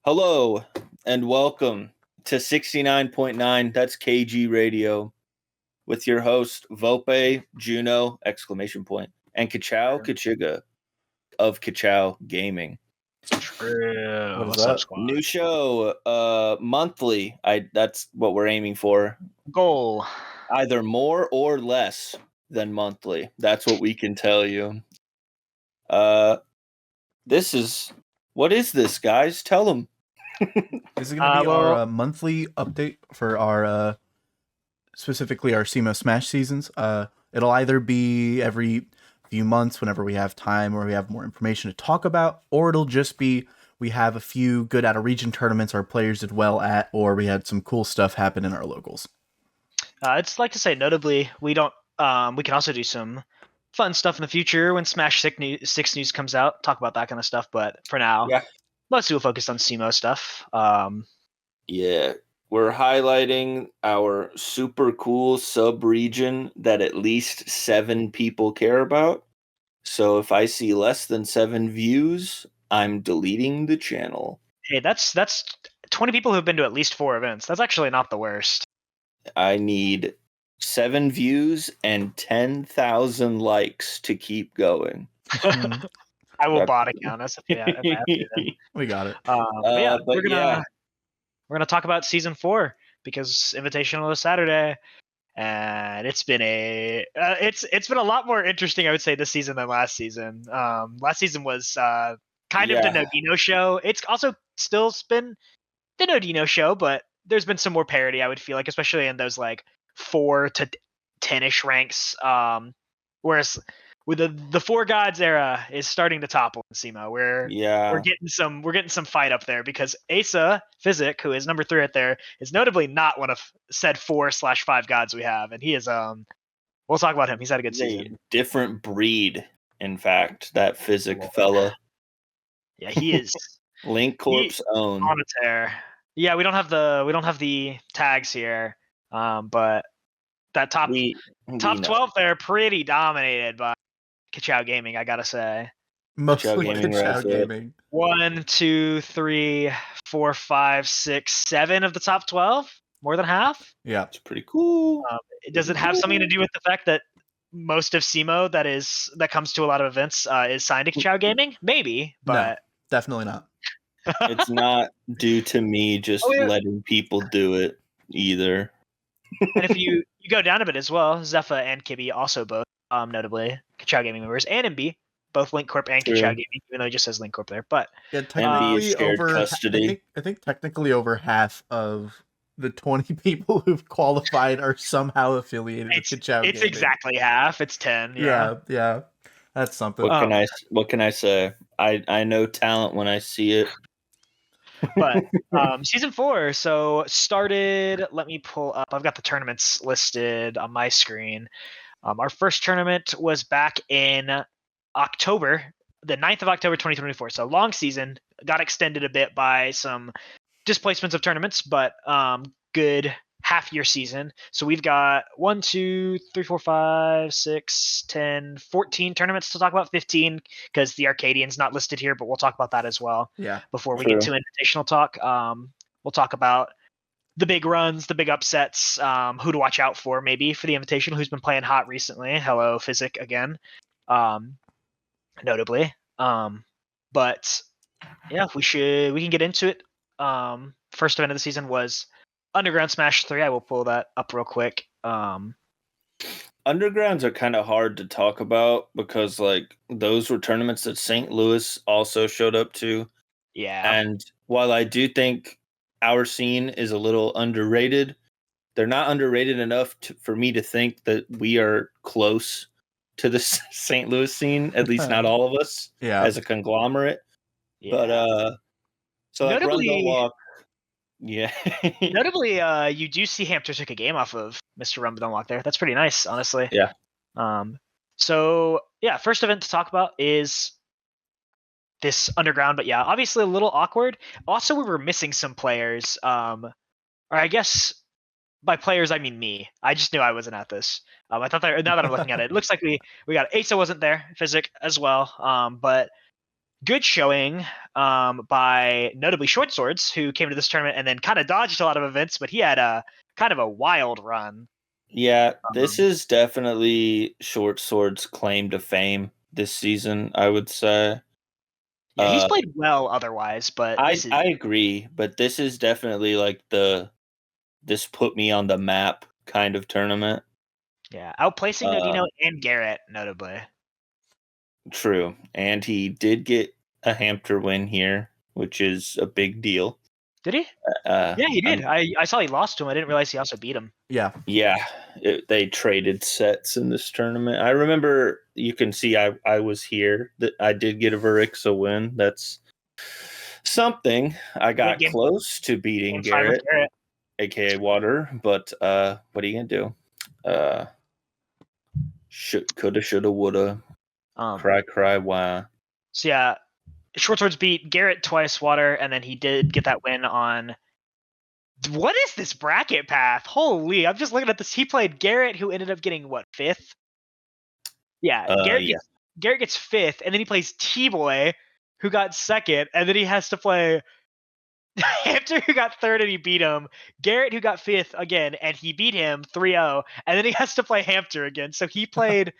Hello and welcome to 69.9, that's KG Radio, with your host, Vope, Juno, ! And Kachow Kachiga of Kachow Gaming. True. What is What's up, that? squad? New show, monthly. That's what we're aiming for. Goal. Either more or less than monthly. That's what we can tell you. What is this, guys? Tell them. This is going to be our monthly update for our, specifically our Semo Smash seasons. It'll either be every few months whenever we have time or we have more information to talk about, or it'll just be we have a few good out-of-region tournaments our players did well at, or we had some cool stuff happen in our locals. I'd just like to say, notably, we don't. We can also do some fun stuff in the future when Smash 6 news comes out. Talk about that kind of stuff, but for now, mostly we'll focus on Semo stuff. Yeah, we're highlighting our super cool sub-region that at least 7 people care about. So if I see less than 7 views, I'm deleting the channel. Hey, that's 20 people who've been to at least 4 events. That's actually not the worst. I need 7 views and 10,000 likes to keep going. I will bot account us if I have to. We got it. We're gonna talk about season 4 because Invitational is Saturday, and it's been it's been a lot more interesting, I would say, this season than last season. Last season was kind of the Nodino show. It's also still been the Nodino show, but there's been some more parity, I would feel like, especially in those like 4 to 10-ish ranks. Whereas with the 4 gods era is starting to topple in Semo. We're getting some fight up there because Asa Physic, who is number 3 right there, is notably not one of said 4/5 gods we have, and he is we'll talk about him. He's had a good season. Different breed, in fact, that Physic fella. Yeah, he is Link Corp's own. On a tear. Yeah, we don't have the tags here, but that top 12 there pretty dominated by Kachow Gaming, I gotta say. Mostly Kachow Gaming. 1, 2, 3, 4, 5, 6, 7 of the top 12, more than half. Yeah, it's pretty cool. Does it have something to do with the fact that most of Semo that comes to a lot of events is signed to Kachow Gaming? Maybe, but no, definitely not. It's not due to me just letting people do it either. And if you go down a bit as well, Zepha and Kibby also both, notably, Kachow Gaming members, and MB, both Link Corp and Kachow Gaming, even though it just says Link Corp there. But technically I think technically over half of the 20 people who've qualified are somehow affiliated with Kachow Gaming. It's exactly half. It's 10. Yeah. That's something. What can I say? I know talent when I see it. But season 4 started. Let me pull up. I've got the tournaments listed on my screen. Our first tournament was back in October, the 9th of October 2024. So long season, got extended a bit by some displacements of tournaments, but good half-year season. So we've got 1, 2, 3, 4, 5, 6, 10, 14 tournaments to talk about. 15 because the Arcadian's not listed here, but we'll talk about that as well. Yeah. Before we get to invitational talk, we'll talk about the big runs, the big upsets, who to watch out for maybe for the invitational, who's been playing hot recently. Hello, Physic again, notably. But yeah, we can get into it. First event of the season was Underground Smash 3. I will pull that up real quick. Undergrounds are kind of hard to talk about because like those were tournaments that St. Louis also showed up to. Yeah. And while I do think our scene is a little underrated, they're not underrated enough for me to think that we are close to the St. Louis scene, at least not all of us, as a conglomerate. Yeah. But so like notably, Run Don't Walk. Yeah. Notably, you do see Hamster took a game off of Mr. Run Don't Walk there. That's pretty nice, honestly. Yeah. So yeah, first event to talk about is this Underground, but yeah, obviously a little awkward. Also, we were missing some players. Or I guess by players I mean me. I just knew I wasn't at this. I thought that now that I'm looking at it, it looks like we got Asa wasn't there, Physic as well. But good showing by notably Short Swords, who came to this tournament and then kind of dodged a lot of events, but he had a kind of a wild run. Yeah, this is definitely Short Sword's claim to fame this season, I would say. Yeah, he's played well otherwise, but I agree, but this is definitely like this put me on the map kind of tournament. Yeah, outplacing Nodino and Garrett, notably. True, and he did get a Hampter win here, which is a big deal. Did he? Yeah, he did. I saw he lost to him. I didn't realize he also beat him. Yeah. They traded sets in this tournament. I remember, you can see I was here. That I did get a Verixa win. That's something. I got close to beating Garrett, aka Water, but what are you gonna do? Coulda, shoulda, woulda. Cry, why? So yeah, Short Swords beat Garrett twice, Water, and then he did get that win on. What is this bracket path? Holy! I'm just looking at this. He played Garrett, who ended up getting what, 5th? Yeah, Garrett gets 5th, and then he plays T-Boy, who got 2nd, and then he has to play Hampter, who got 3rd, and he beat him. Garrett, who got 5th again, and he beat him 3-0, and then he has to play Hampter again. So he played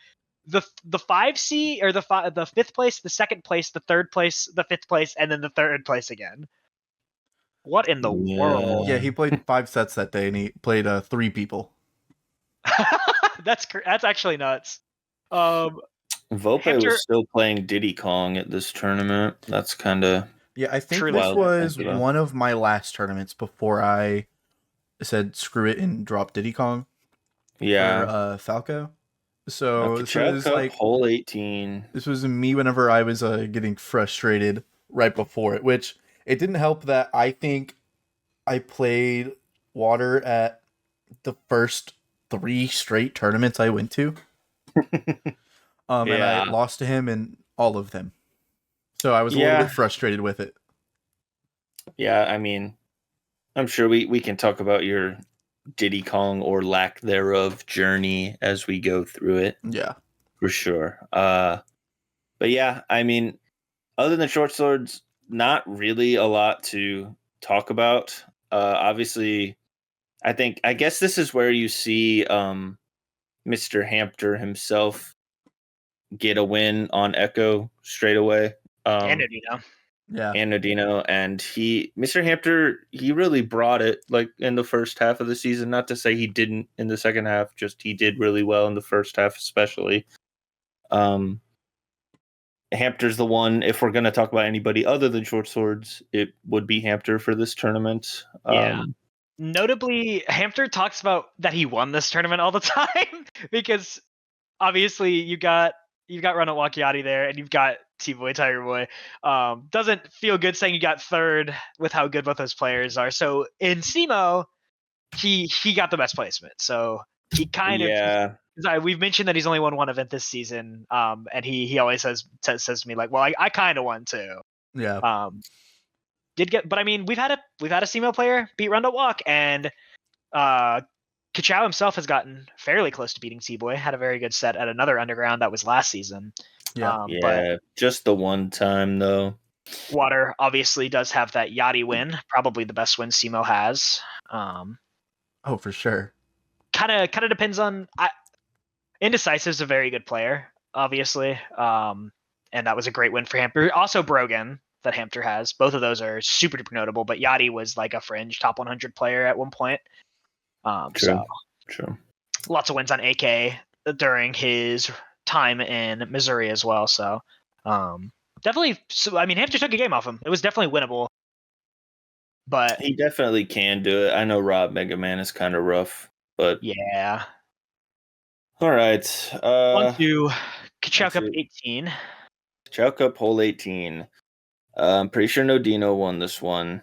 the 5C or the 5th place, the 2nd place, the 3rd place, the 5th place, and then the 3rd place again. What in the world? Yeah, he played 5 sets that day, and he played 3 people. That's actually nuts. Vope was still playing Diddy Kong at this tournament. That's kind of I think this was one of my last tournaments before I said screw it and dropped Diddy Kong. Yeah, for Falco. So this was like hole 18. This was me whenever I was getting frustrated right before it, which it didn't help that I think I played Water at the first 3 straight tournaments I went to. And I lost to him in all of them. So I was a little bit frustrated with it. Yeah, I mean, I'm sure we can talk about your Diddy Kong or lack thereof journey as we go through it. Yeah. For sure. But yeah, I mean, other than Short Swords, not really a lot to talk about. Obviously, I guess this is where you see Mr. Hampter himself get a win on Echo straight away. And Nodino. Yeah. And Nodino. And Mr. Hampter, he really brought it like in the first half of the season. Not to say he didn't in the second half, just he did really well in the first half, especially. Hampter's the one, if we're going to talk about anybody other than Short Swords, it would be Hampter for this tournament. Notably, Hampter talks about that he won this tournament all the time because obviously you've got Run at Wakiati there and you've got T-Boy, Tiger Boy. Doesn't feel good saying you got 3rd with how good both those players are. So in Semo, he got the best placement. So he kind of we've mentioned that he's only won 1 event this season. And he always says to me like, well, I kind of won too. Yeah. But I mean, we've had a Semo player beat Run to Walk, and Kachow himself has gotten fairly close to beating T-Boy. Had a very good set at another underground that was last season. But just the one time though. Water obviously does have that Yachty win, probably the best win Semo has. Oh, for sure. Kind of depends on. Indecisive's a very good player, obviously, and that was a great win for Hampter. Also, Brogan that Hampter has. Both of those are super duper notable. But Yachty was like a fringe top 100 player at one point. True. Lots of wins on AK during his time in Missouri as well. So definitely. So, I mean, Hampter took a game off him. It was definitely winnable. But he definitely can do it. I know Rob Mega Man is kind of rough, but yeah. All right. On to Kachow Cup 18. Kachow Cup hole 18. I'm pretty sure Nodino won this one.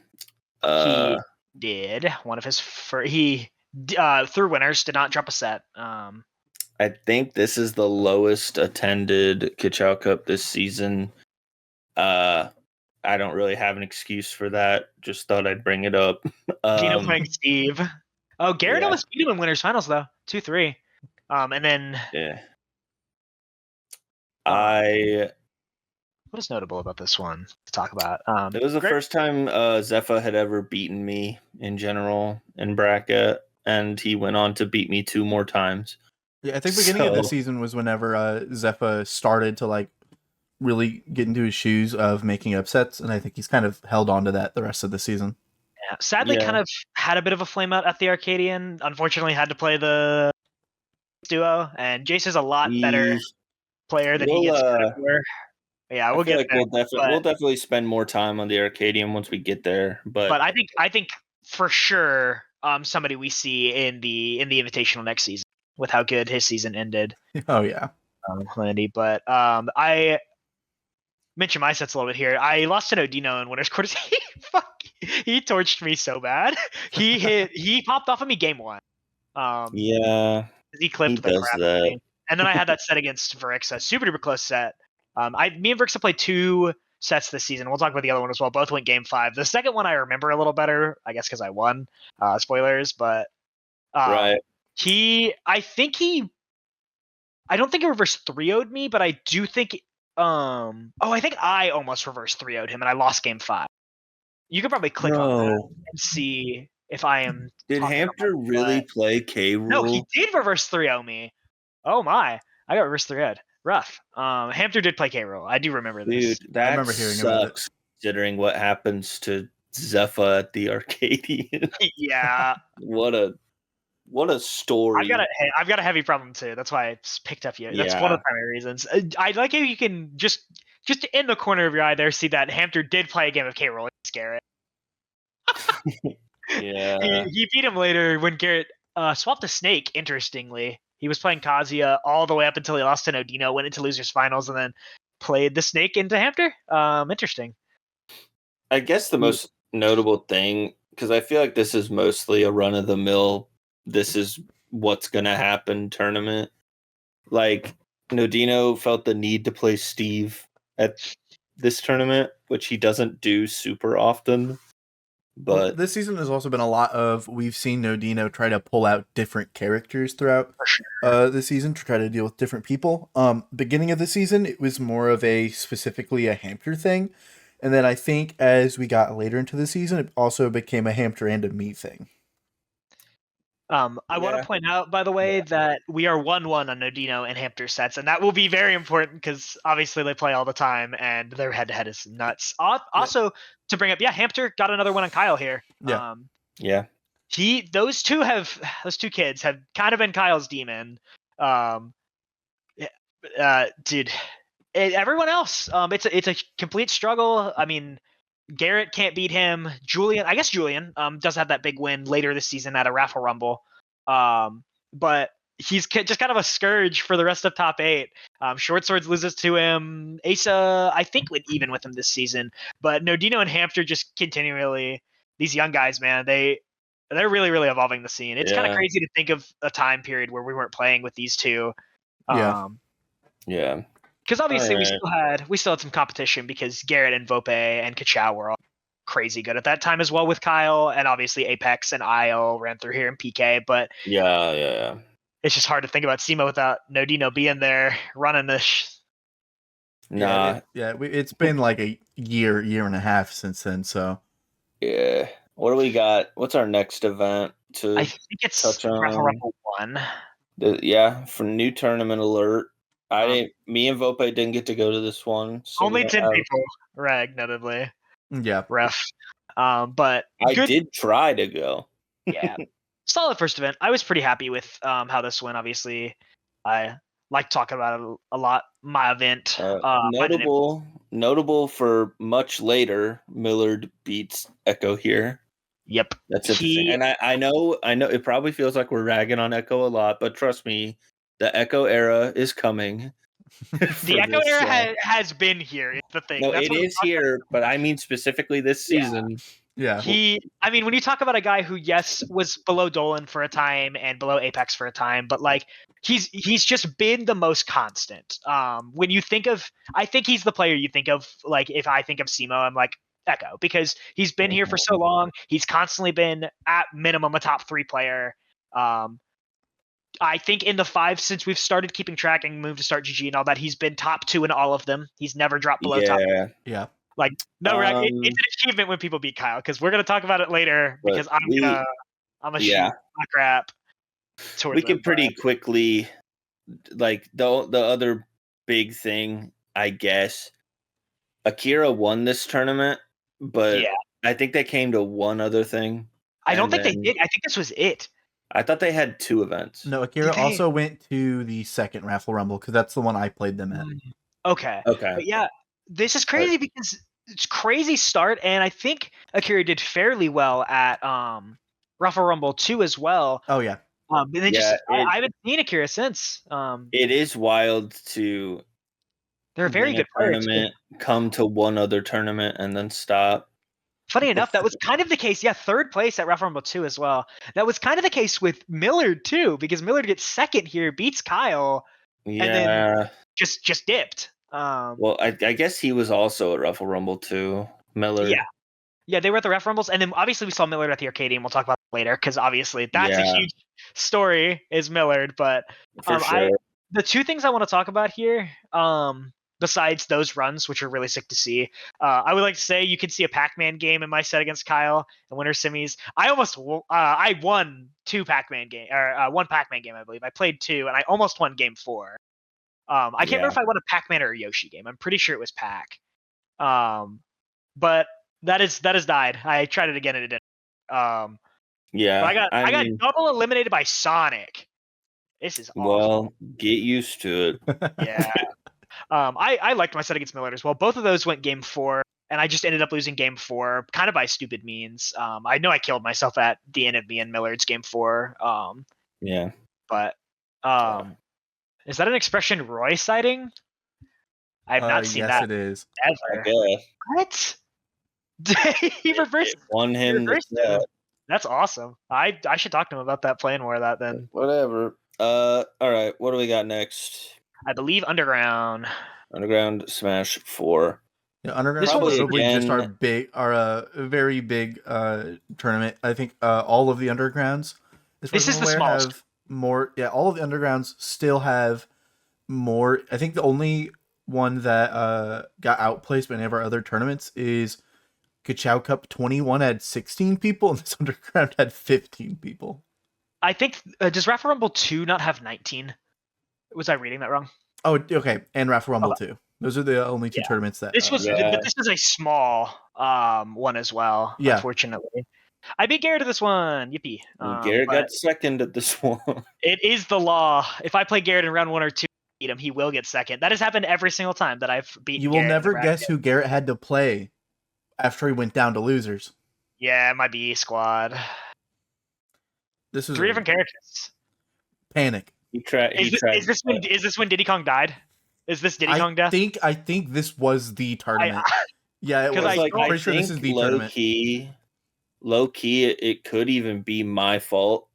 He did. One of his through winners, did not drop a set. I think this is the lowest attended Kachow Cup this season. I don't really have an excuse for that. Just thought I'd bring it up. Dino playing Steve. Oh, Garrett almost beat him in winners finals though, 2-3. And then what is notable about this one to talk about? It was the first time Zephyr had ever beaten me in general in bracket, and he went on to beat me 2 more times. Yeah, I think beginning of the season was whenever Zephyr started to like really get into his shoes of making upsets, and I think he's kind of held on to that the rest of the season. Yeah, sadly, kind of had a bit of a flame out at the Arcadian. Unfortunately, had to play the duo, and Jace is a lot better player than he gets credit for. Yeah, we'll get there. We'll definitely spend more time on the Arcadian once we get there. But I think for sure, somebody we see in the Invitational next season with how good his season ended. Oh yeah, Landy. But I mention my sets a little bit here. I lost to Nodino in winners quarters. He torched me so bad. He popped off of me game 1. Yeah, he clipped the crap out of me. And then I had that set against Verixa, super duper close set. Me and Verixa played 2 sets this season. We'll talk about the other one as well. Both went game 5. The second one I remember a little better, I guess because I won. Spoilers, but right. I don't think he reverse 3-0'd me, but I do think I think I almost reverse 3-0'd him and I lost game 5. You could probably click on that and see if I am. Did Hamster really play K Rule? No, he did reverse 3-0 me. Oh my, I got reverse 3-0'd. Rough. Hamster did play K Rule. I do remember this. Dude, that I remember hearing sucks considering what happens to Zephyr at the Arcadian. Yeah. What a story. I've got a heavy problem too. That's why I picked up you. That's one of the primary reasons. I like how you can just in the corner of your eye there see that Hamster did play a game of K Rule against Garrett. Yeah. He beat him later when Garrett swapped a snake, interestingly. He was playing Kazuya all the way up until he lost to Nodino, went into losers finals, and then played the snake into Hamster. Interesting. I guess the most notable thing, because I feel like this is mostly a run-of-the-mill, this is what's going to happen tournament. Like, Nodino felt the need to play Steve at this tournament, which he doesn't do super often. But this season has also been a lot of, we've seen Nodino try to pull out different characters throughout the season to try to deal with different people. Beginning of the season, it was more of specifically a Hamster thing. And then I think as we got later into the season, it also became a Hamster and a me thing. I want to point out, by the way, that we are 1-1 on Nodino and Hamster sets, and that will be very important because obviously they play all the time, and their head-to-head is nuts. Also, to bring up, Hamster got another one on Kyle here. Those two kids have kind of been Kyle's demon. Dude, everyone else, it's a complete struggle. I mean, Garrett can't beat him. Julian does have that big win later this season at a Raffle Rumble. But he's just kind of a scourge for the rest of top 8. Short Swords loses to him. Asa, I think, went even with him this season. But Nodino and Hamster just continually, these young guys, man, they're really, really evolving the scene. It's kind of crazy to think of a time period where we weren't playing with these two. Because obviously we still had some competition because Garrett and Vope and Kachow were all crazy good at that time as well with Kyle, and obviously Apex and IO ran through here in PK. But it's just hard to think about Semo without Nodino being there running this. It's been like a year and a half since then. So what do we got? What's our next event to? I think it's Rumble 1. For new tournament alert. Me and Vope didn't get to go to this one. So only 10 people, rag, notably. Yeah. Ref. But I did try to go. Solid first event. I was pretty happy with how this went. Obviously, I like talking about it a lot. My event. Notable for much later, Millard beats Echo here. Yep. That's interesting. And I know it probably feels like we're ragging on Echo a lot, but trust me, the Echo era is coming. The Echo era has been here. It's the thing. No, it is here, but I mean specifically this season. Yeah. When you talk about a guy who, was below Dolan for a time and below Apex for a time, but like he's just been the most constant. When you think of, I think he's the player you think of. Like if I think of Semo, I'm like Echo because he's been here for so long. He's constantly been at minimum a top 3 player. I think in the 5 since we've started keeping track and moved to Start GG and all that, he's been top 2 in all of them. He's never dropped below top 2. Yeah. Like, no, it's an achievement when people beat Kyle, because we're gonna talk about it later. Because I'm a shoot my crap. We can pretty quickly, like the other big thing, I guess. Akira won this tournament, but I think they came to one other thing. I don't think they did. I think this was it. I thought they had 2 events. No, Akira also went to the second Raffle Rumble because that's the one I played them at. Okay. But yeah, this is crazy because it's crazy start, and I think Akira did fairly well at Raffle Rumble 2 as well. Oh yeah. And they I haven't seen Akira since. It is wild to. They're a very good tournament, come to one other tournament, and then stop. Funny enough, that was kind of the case. Yeah, 3rd place at Raffle Rumble 2 as well. That was kind of the case with Millard too, because Millard gets 2nd here, beats Kyle, and then just dipped. Well, I guess he was also at Raffle Rumble too, Millard. Yeah, they were at the Raffle Rumbles, and then obviously we saw Millard at the Arcade, and we'll talk about that later, because obviously that's a huge story, is Millard. But the 2 things I want to talk about here, besides those runs, which are really sick to see, I would like to say you can see a Pac-Man game in my set against Kyle in Winter Semis. I won 2 Pac-Man game, or 1 Pac-Man game, I believe. I played 2, and I almost won game 4. I can't remember if I won a Pac-Man or a Yoshi game. I'm pretty sure it was Pac. But that is died. I tried it again and it didn't. I got double eliminated by Sonic. This is awful. Well, get used to it. Yeah. I liked my set against Millard as well. Both of those went game 4, and I just ended up losing game 4, kind of by stupid means. I know I killed myself at the end of me and Millard's game 4. But is that an expression Roy citing? I have not seen that. Yes, it is. Ever. What? He reversed. Won him. That's awesome. I should talk to him about that, playing more of that then. Whatever. All right. What do we got next? I believe Underground. Underground Smash 4. Yeah, Underground is probably just our very big tournament. I think all of the Undergrounds, this is the smallest. Have more. Yeah, all of the Undergrounds still have more. I think the only one that got outplaced by any of our other tournaments is Kachow Cup 21 had 16 people, and this Underground had 15 people. I think does Raffle Rumble 2 not have 19? Was I reading that wrong? Oh, okay. And Raffle Rumble 2. Those are the only 2 tournaments that this was. But this is a small one as well. Yeah. Unfortunately, I beat Garrett at this one. Yippee! Garrett got 2nd at this one. It is the law. If I play Garrett in round 1 or 2, beat him, he will get 2nd. That has happened every single time that I've beaten. You will never guess who Garrett had to play after he went down to losers. Yeah, my B squad. This is 3 different characters. Panic. Is this when Diddy Kong died? Is this Diddy Kong death? I think this was the tournament. Yeah, it was. I'm pretty sure this is the tournament. Low key, it could even be my fault,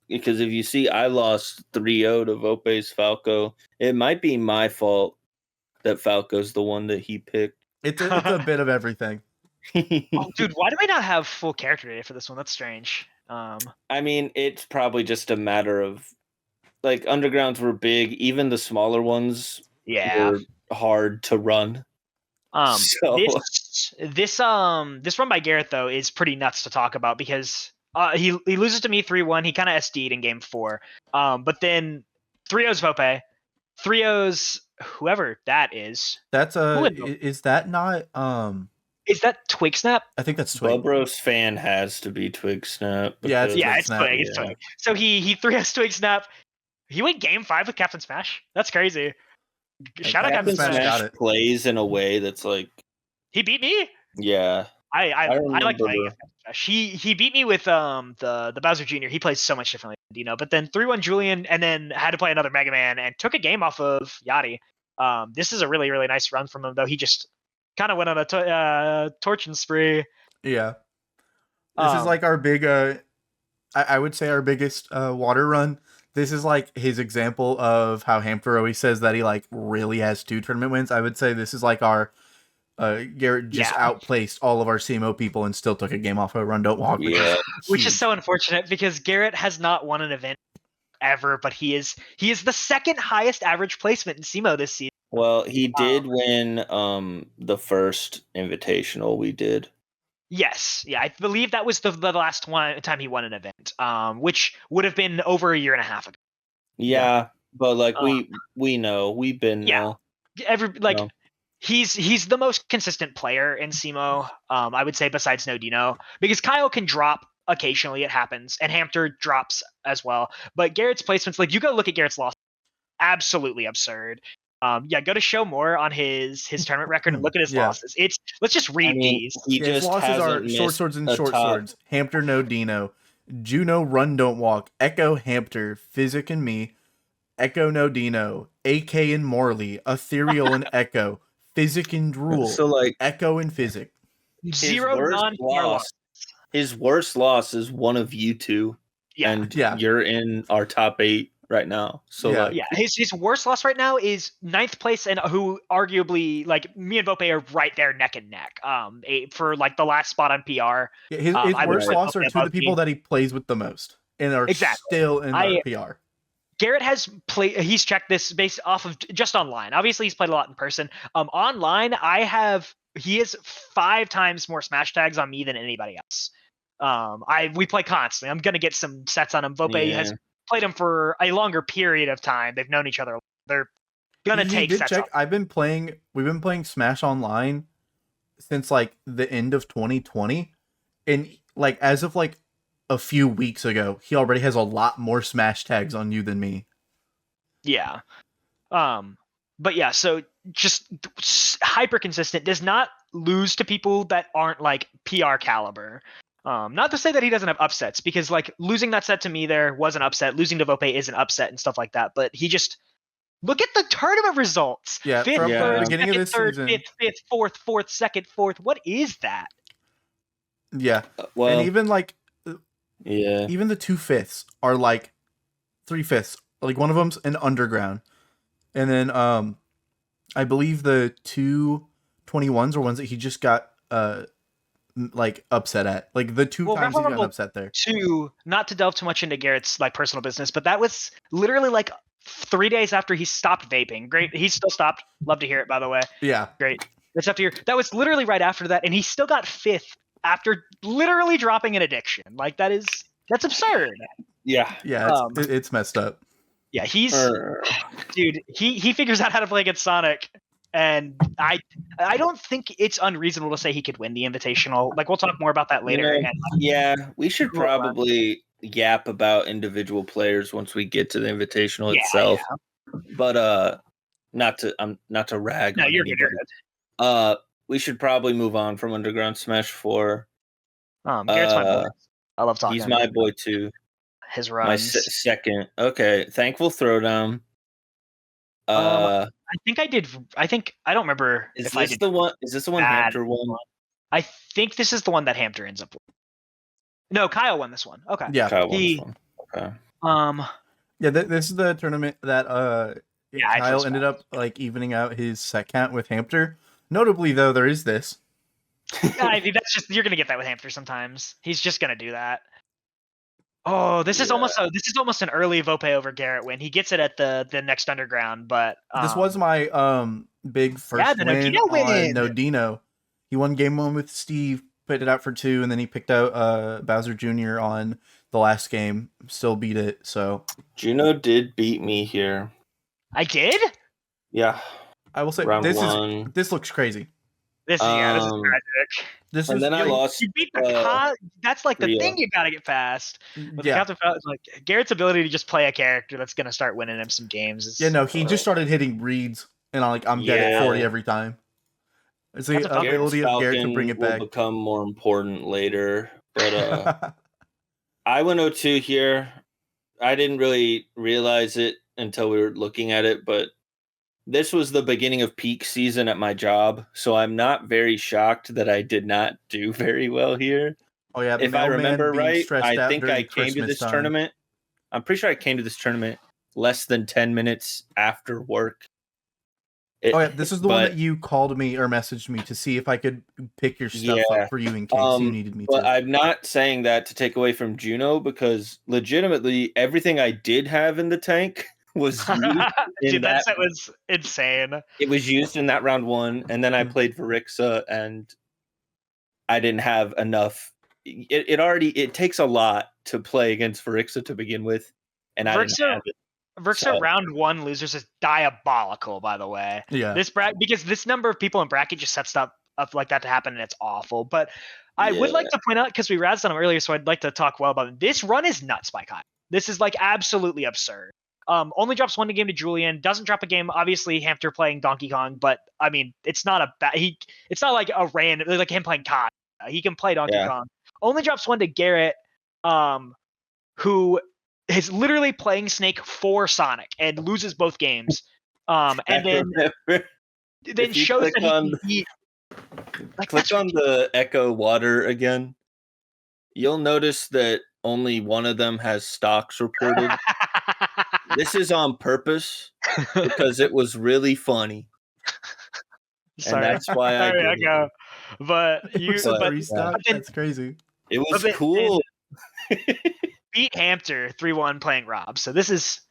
because if you see, I lost 3-0 to Vope's Falco. It might be my fault that Falco's the one that he picked. It's a bit of everything. Oh, dude, why do we not have full character data for this one? That's strange. I mean, it's probably just a matter of, like, Undergrounds were big. Even the smaller ones were hard to run. This run by Garrett, though, is pretty nuts to talk about, because he loses to me 3-1. He kind of SD'd in game 4. But then 3-0's Vope. 3-0's whoever that is. That's is that not is that Twig Snap? I think that's Twig. Bubros fan has to be Twig Snap. It's Twig. It's Twig. So he 3-0's Twig Snap. He went game 5 with Captain Smash. That's crazy. Shout out Captain Smash. Plays in a way that's like, he beat me. Yeah, I like playing against Captain Smash. He beat me with the Bowser Jr. He plays so much differently than Dino. But then 3-1 Julian, and then had to play another Mega Man and took a game off of Yachty. This is a really, really nice run from him, though. He just kind of went on a torching spree. Yeah, this is like our big. I would say our biggest water run. This is like his example of how Hamper always says that he like really has 2 tournament wins. I would say this is like our Garrett just outplaced all of our Semo people and still took a game off of Run Don't Walk. Which is so unfortunate, because Garrett has not won an event ever, but he is the second highest average placement in Semo this season. Well, he did win the first invitational we did. Yes, yeah, I believe that was the last time he won an event, which would have been over a year and a half ago. Yeah, but like we know, we've been know. He's the most consistent player in Semo, I would say, besides Nodino, because Kyle can drop occasionally, it happens, and Hampter drops as well. But Garrett's placements, like you go look at Garrett's loss, absolutely absurd. Go to show more on his tournament record and look at his losses. Let's just read these. His losses are short swords and short swords. Hampter, Nodino, Juno, Run Don't Walk, Echo, Hampter, Physic and me, Echo, Nodino, AK and Morley, Ethereal and Echo, Physic and Drool, so like Echo and Physic. His worst loss is one of you two. Yeah. And you're in our top 8 right now. So his worst loss right now is 9th place, and who arguably, like, me and Vope are right there neck and neck. For like the last spot on PR. Yeah, his worst loss are to the people that he plays with the most and are still in the PR. Garrett has played. He's checked this based off of just online. Obviously, he's played a lot in person. Online, he has 5 times more smash tags on me than anybody else. We play constantly. I'm gonna get some sets on him. Vope has played him for a longer period of time. They've known each other. They're gonna take sets. We've been playing Smash Online since like the end of 2020, and like as of like a few weeks ago, he already has a lot more smash tags on you than me. Yeah. But yeah, so just hyper consistent, does not lose to people that aren't like PR caliber. Not to say that he doesn't have upsets, because like losing that set to me there was an upset, losing to Vope is an upset and stuff like that, but he just look at the tournament results. Yeah, fifth, from third, the beginning second, of this third, season. Fifth, fourth, second, fourth. What is that? Yeah. And even like even the 2 5ths are like 3 5ths. Like one of them's an underground. And then I believe the 2 21s are ones that he just got like upset at. Like the 2 times he got upset there. Not to delve too much into Garrett's like personal business, but that was literally like 3 days after he stopped vaping. Great. He still stopped. Love to hear it, by the way. Yeah. Great. That's up to you. That was literally right after that, and he still got 5th after literally dropping an addiction. Like that's absurd. Yeah. Yeah, it's messed up. Yeah, he's dude, he figures out how to play against Sonic, and I don't think it's unreasonable to say he could win the Invitational. Like, we'll talk more about that later. We should probably yap about individual players once we get to the Invitational itself. Yeah. But not to rag. No, you're good. We should probably move on from Underground Smash 4. Garrett's my boy. I love talking. He's my boy too. His runs. My second. Okay, Thankful Throwdown. I think I did. I don't remember. Is this the one Hampter won? I think this is the one that Hampter ends up with. No, Kyle won this one. Okay. Yeah. Kyle won this one. Okay. Yeah, this is the tournament that Kyle ended up like evening out his set count with Hampter. Notably, though, there is this. I mean, that's just, you're gonna get that with Hampter sometimes. He's just gonna do that. Oh, this is almost an early Vope over Garrett win. He gets it at the next underground, but this was my big first win on Nodino. He won game 1 with Steve, put it out for 2, and then he picked out Bowser Jr. on the last game. Still beat it. So Juno did beat me here. I did? Yeah. I will say this looks crazy. This is tragic. And then I lost. You beat the that's like the thing you gotta get past. But the counterfall is like Garrett's ability to just play a character that's gonna start winning him some games. He just started hitting reads, and I'm dead at 40 every time. It's the ability of Garrett to bring it back. Will become more important later, but I went 0-2 here. I didn't really realize it until we were looking at it, but this was the beginning of peak season at my job, so I'm not very shocked that I did not do very well here. Oh yeah, if I remember right, I think I came to this tournament. I'm pretty sure I came to this tournament less than 10 minutes after work. This is the one that you called me or messaged me to see if I could pick your stuff up for you in case you needed me to. But I'm not saying that to take away from Juno, because legitimately everything I did have in the tank was used Dude, that set was insane. It was used in that round 1, and then I played Verixa, and I didn't have enough. It takes a lot to play against Verixa to begin with, and I didn't have it. Verixa round 1 losers is diabolical, by the way. Yeah. Because this number of people in bracket just sets stuff up like that to happen, and it's awful. But I would like to point out, because we razzed on him earlier, so I'd like to talk well about it. This run is nuts by Kachow. This is like absolutely absurd. Only drops 1 game to Julian. Doesn't drop a game. Obviously, Hamter playing Donkey Kong, but I mean, it's not a bad. It's not like a random like him playing Kachow. He can play Donkey Kong. Only drops 1 to Garrett, who is literally playing Snake for Sonic and loses both games. And then shows that he click on the Echo Water again. You'll notice that only one of them has stocks reported. This is on purpose because it was really funny. Sorry. And that's why I did it. But that's crazy. It was cool. Beat Hamter 3-1 playing Rob. So this is,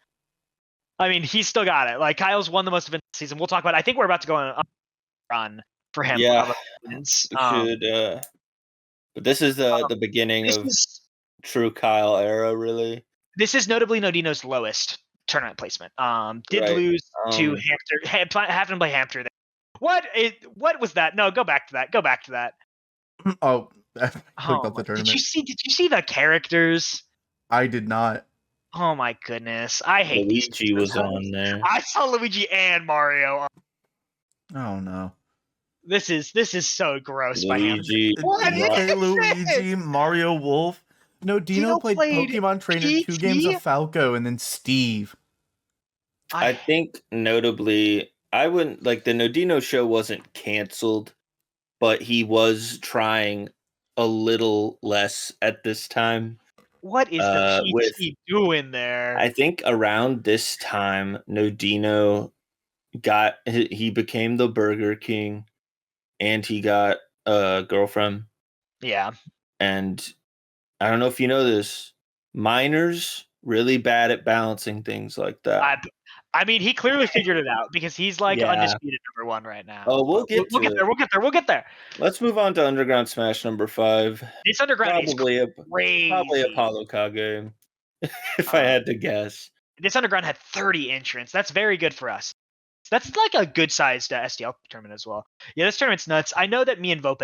I mean, he's still got it. Like, Kyle's won the most events this season. We'll talk about it. I think we're about to go on a run for him. Yeah. But this is the beginning of true Kyle era, really. This is notably Nodino's lowest tournament placement. Did lose to Hamter. Having to play Hamter there. What was that? No, go back to that. Oh, I clicked off the tournament. Did you see the characters? I did not. Oh my goodness. I hate Luigi was on there. I saw Luigi and Mario. Oh no. This is so gross Luigi. by him. Luigi, Mario Wolf. No, Dino played Pokemon Trainer 2 games of Falco and then Steve. I think notably, I wouldn't like the Nodino show wasn't canceled, but he was trying a little less at this time. What is the PT doing there? I think around this time, Nodino he became the Burger King, and he got a girlfriend. Yeah. And I don't know if you know this, minors really bad at balancing things like that. I mean, he clearly figured it out because he's like undisputed number 1 right now. Oh, we'll get there. Let's move on to Underground Smash number 5. This Underground is crazy. Probably Apollo Kage, if I had to guess. This Underground had 30 entrants. That's very good for us. That's like a good sized SDL tournament as well. Yeah, this tournament's nuts. I know that me and Vope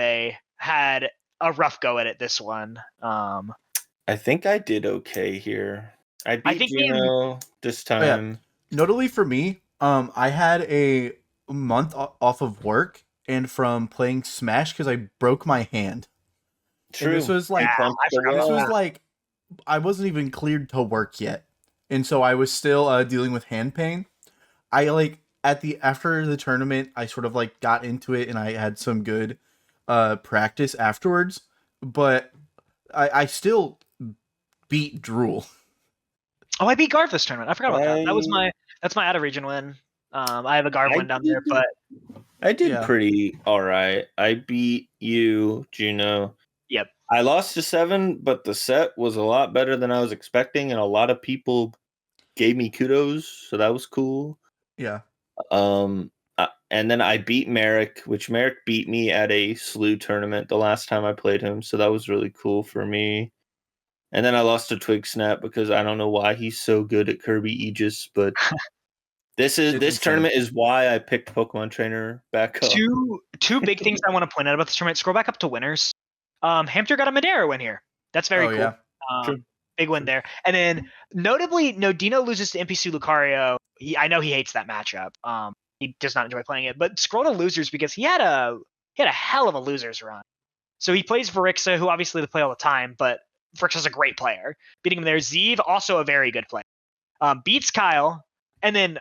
had a rough go at it this one. I think I did okay here. I beat Juno this time. Yeah. Notably for me, I had a month off of work and from playing Smash because I broke my hand. True. And this was like I wasn't even cleared to work yet, and so I was still dealing with hand pain. I after the tournament, I sort of like got into it and I had some good practice afterwards, but I still beat Drool. Oh, I beat Garv this tournament. I forgot about that. That's my out of region win. I have a Garv win down there, but I did pretty all right. I beat you, Juno. Yep. I lost to 7, but the set was a lot better than I was expecting, and a lot of people gave me kudos, so that was cool. Yeah. And then I beat Merrick, which Merrick beat me at a slew tournament the last time I played him, so that was really cool for me. And then I lost to Twig Snap because I don't know why he's so good at Kirby Aegis, but this tournament is why I picked Pokemon Trainer back up. Two big things I want to point out about this tournament. Scroll back up to winners. Hamter got a Madera win here. That's very cool. Yeah. Big win there. And then notably, Nodino loses to NPC Lucario. I know he hates that matchup. He does not enjoy playing it. But scroll to losers because he had a hell of a losers run. So he plays Verixa, who obviously they play all the time, but Verixa's a great player. Beating him there. Zeev, also a very good player. Beats Kyle, and then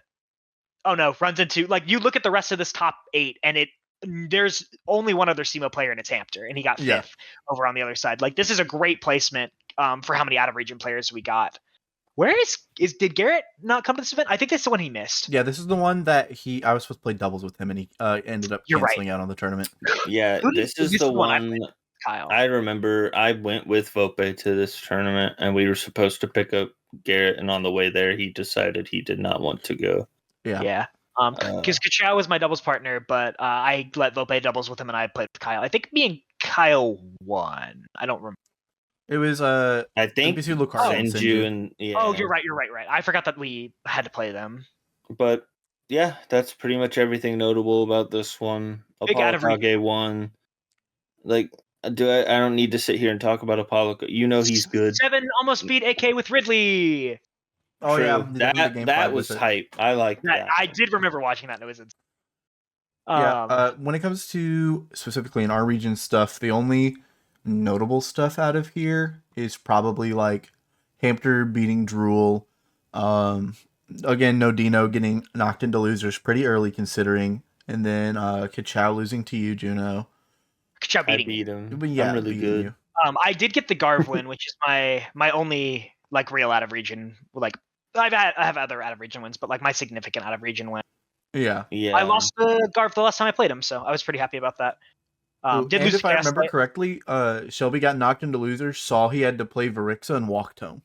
runs into you look at the rest of this top 8, and there's only one other Semo player, and it's Hamter, and he got 5th over on the other side. This is a great placement for how many out of region players we got. Where did Garrett not come to this event? I think that's the one he missed. Yeah, this is the one that I was supposed to play doubles with him, and he ended up canceling out on the tournament. Yeah, this is the one. Kyle. I remember I went with Vope to this tournament, and we were supposed to pick up Garrett, and on the way there, he decided he did not want to go. Yeah. Because Kachow was my doubles partner, but I let Vope doubles with him, and I played with Kyle. I think me and Kyle won. I don't remember. It was I think Senju and yeah. Oh, you're right. I forgot that we had to play them. But yeah, that's pretty much everything notable about this one. Apollo Kage won. Like, I don't need to sit here and talk about Apollo. You know he's good. 7 almost beat AK with Ridley. Oh True. yeah, that was hype. I like that. I did remember watching that. It was insane. When it comes to specifically in our region stuff, the only notable stuff out of here is probably like Hampter beating Drool. Again, no Dino getting knocked into losers pretty early considering, and then Kachow losing to you, Juno. Kachow beating beat him. Yeah, I'm really good. You. I did get the Garv win, which is my only like real out of region. Like I have other out of region wins, but like my significant out of region win. Yeah. I lost the Garv the last time I played him, so I was pretty happy about that. And if I remember correctly, Shelby got knocked into losers, saw he had to play Varixa and walked home.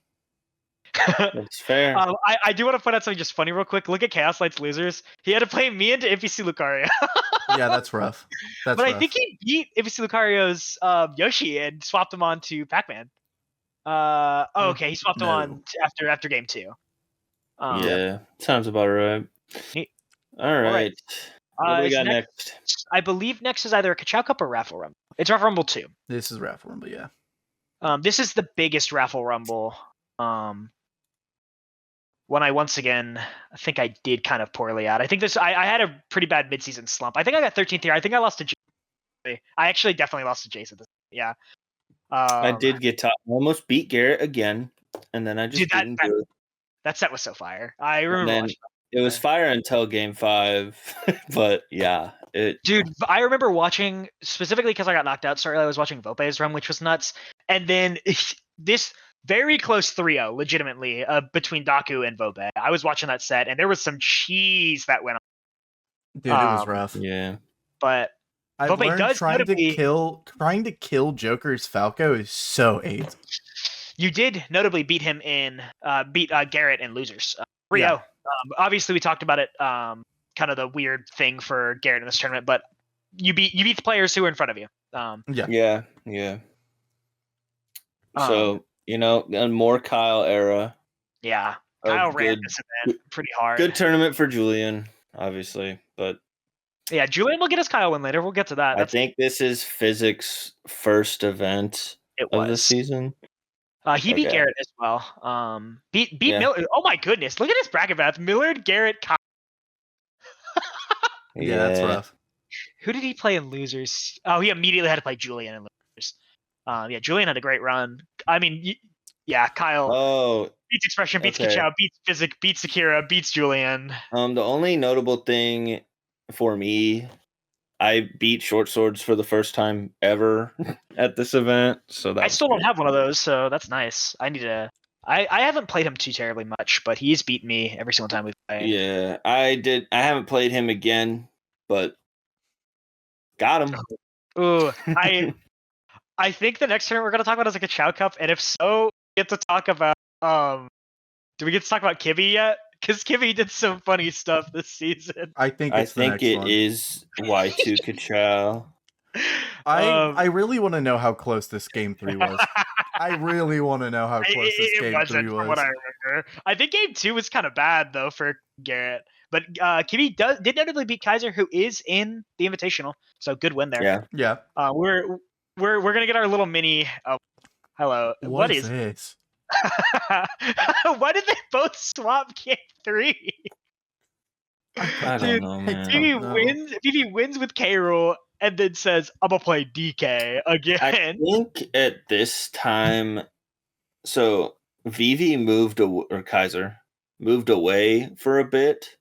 That's fair. I do want to point out something just funny real quick. Look at Chaos Light's losers. He had to play me into NPC Lucario. Yeah, that's rough. But I think he beat NPC Lucario's Yoshi and swapped him on to Pac-Man. Okay, he swapped him on after game 2. Yeah, sounds about right. All right. What do we got next? I believe next is either a Kachow Cup or Raffle Rumble. It's Raffle Rumble 2. This is Raffle Rumble, yeah. This is the biggest Raffle Rumble. When I once again, I think I did kind of poorly at. I think I had a pretty bad midseason slump. I think I got 13th here. I think I lost to Jason. I actually definitely lost to Jason. Yeah. I did get top. I almost beat Garrett again, and then I just didn't do it. That set was so fire. I remember it was fire until game 5, but yeah. Dude, I remember watching, specifically because I got knocked out so early, I was watching Vope's run, which was nuts. And then this very close 3-0, legitimately, between Daku and Vope. I was watching that set, and there was some cheese that went on. Dude, it was rough. Yeah. But I've learned trying to kill Joker's Falco is so AIDS. You did notably beat him beat Garrett in losers. 3-0. Yeah. Obviously, we talked about it, kind of the weird thing for Garrett in this tournament, but you beat the players who were in front of you. Yeah. So, a more Kyle era. Yeah. Kyle ran this event pretty hard. Good tournament for Julian, obviously, but yeah, Julian will get his Kyle win later. We'll get to that. I think this is Physics' first event of the season. He beat Garrett as well. Beat Millard. Oh my goodness! Look at his bracket path. Millard, Garrett, Kyle. Yeah, that's rough. Who did he play in losers? Oh, he immediately had to play Julian in losers. Yeah, Julian had a great run. I mean, Kyle. Oh, beats Expression, beats Kachow, beats Physic, beats Akira, beats Julian. The only notable thing for me, I beat Short Swords for the first time ever at this event. So I still don't have one of those, so that's nice. I need to. I haven't played him too terribly much, but he's beaten me every single time we've played. Yeah, I did. I haven't played him again, but got him. Ooh, I think the next tournament we're gonna talk about is like a Kachow Cup, and if so, we get to talk about. Do we get to talk about Kibby yet? Because Kibby did some funny stuff this season. I think it is Y2 Kachow. I really want to know how close this game 3 was. I really want to know how close this game 3 was. From what I remember. I think game 2 was kind of bad though for Garrett, but Kibby did notably beat Kaiser, who is in the Invitational. So good win there. Yeah. We're gonna get our little mini. Oh, hello. What is this? Why did they both swap game 3? I don't know, man. BB wins with K. Rool and then says, "I'm gonna play DK again." I think at this time, so Vivi Kaiser moved away for a bit,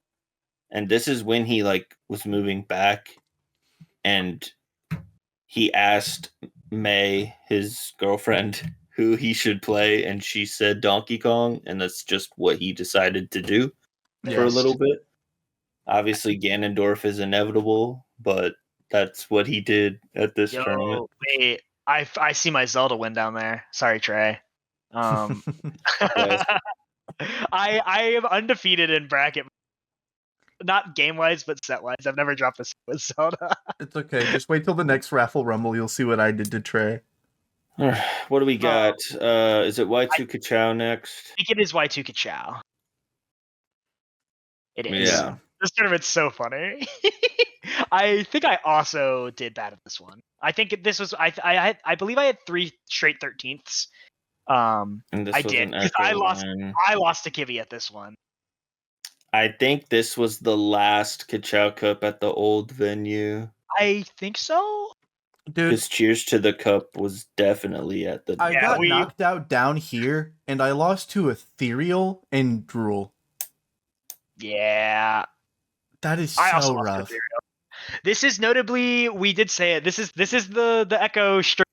and this is when he was moving back, and he asked May, his girlfriend, who he should play, and she said Donkey Kong, and that's just what he decided to do for a little bit. Obviously, Ganondorf is inevitable, but that's what he did at this tournament. Wait, I see my Zelda win down there. Sorry, Trey. Yes. I am undefeated in bracket, not game wise, but set wise. I've never dropped a set with Zelda. It's okay. Just wait till the next Raffle Rumble. You'll see what I did to Trey. What do we got? Is it Y2 Kachow next? I think it is Y2 Kachow. It is. Yeah. This tournament's so funny. I think I also did bad at this one. I think this was I believe I had 3 straight 13ths. And this I did because I lost to Kivy at this one. I think this was the last Kachow Cup at the old venue. I think so. Dude, because Cheers to the Cup was definitely at the. I got knocked out down here, and I lost to Ethereal and Drool. Yeah, that is so rough. This is notably, we did say it. This is the Echo straight.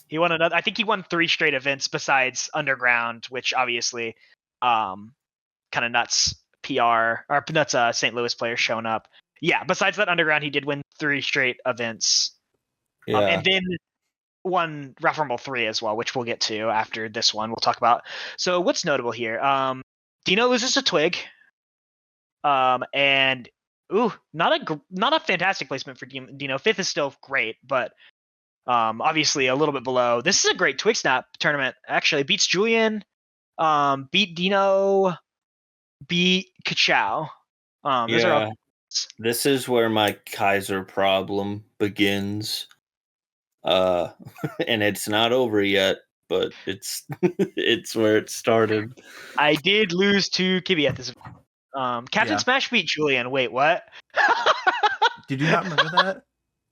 He won another. I think he won 3 straight events besides Underground, which obviously, kind of nuts. PR or nuts. St. Louis players showing up. Yeah. Besides that Underground, he did win 3 straight events. Yeah. And then won Raffle Rumble 3 as well, which we'll get to after this one. We'll talk about. So what's notable here? Dino loses to Twig. And not a fantastic placement for Dino. 5th is still great, but obviously a little bit below. This is a great Twig Snap tournament. Actually, beats Julian, beat Dino, beat Kachow. This is where my Kaiser problem begins. And it's not over yet, but it's it's where it started. I did lose to Kibby at this. Captain Smash beat Julian. Wait, what? Did you not remember that?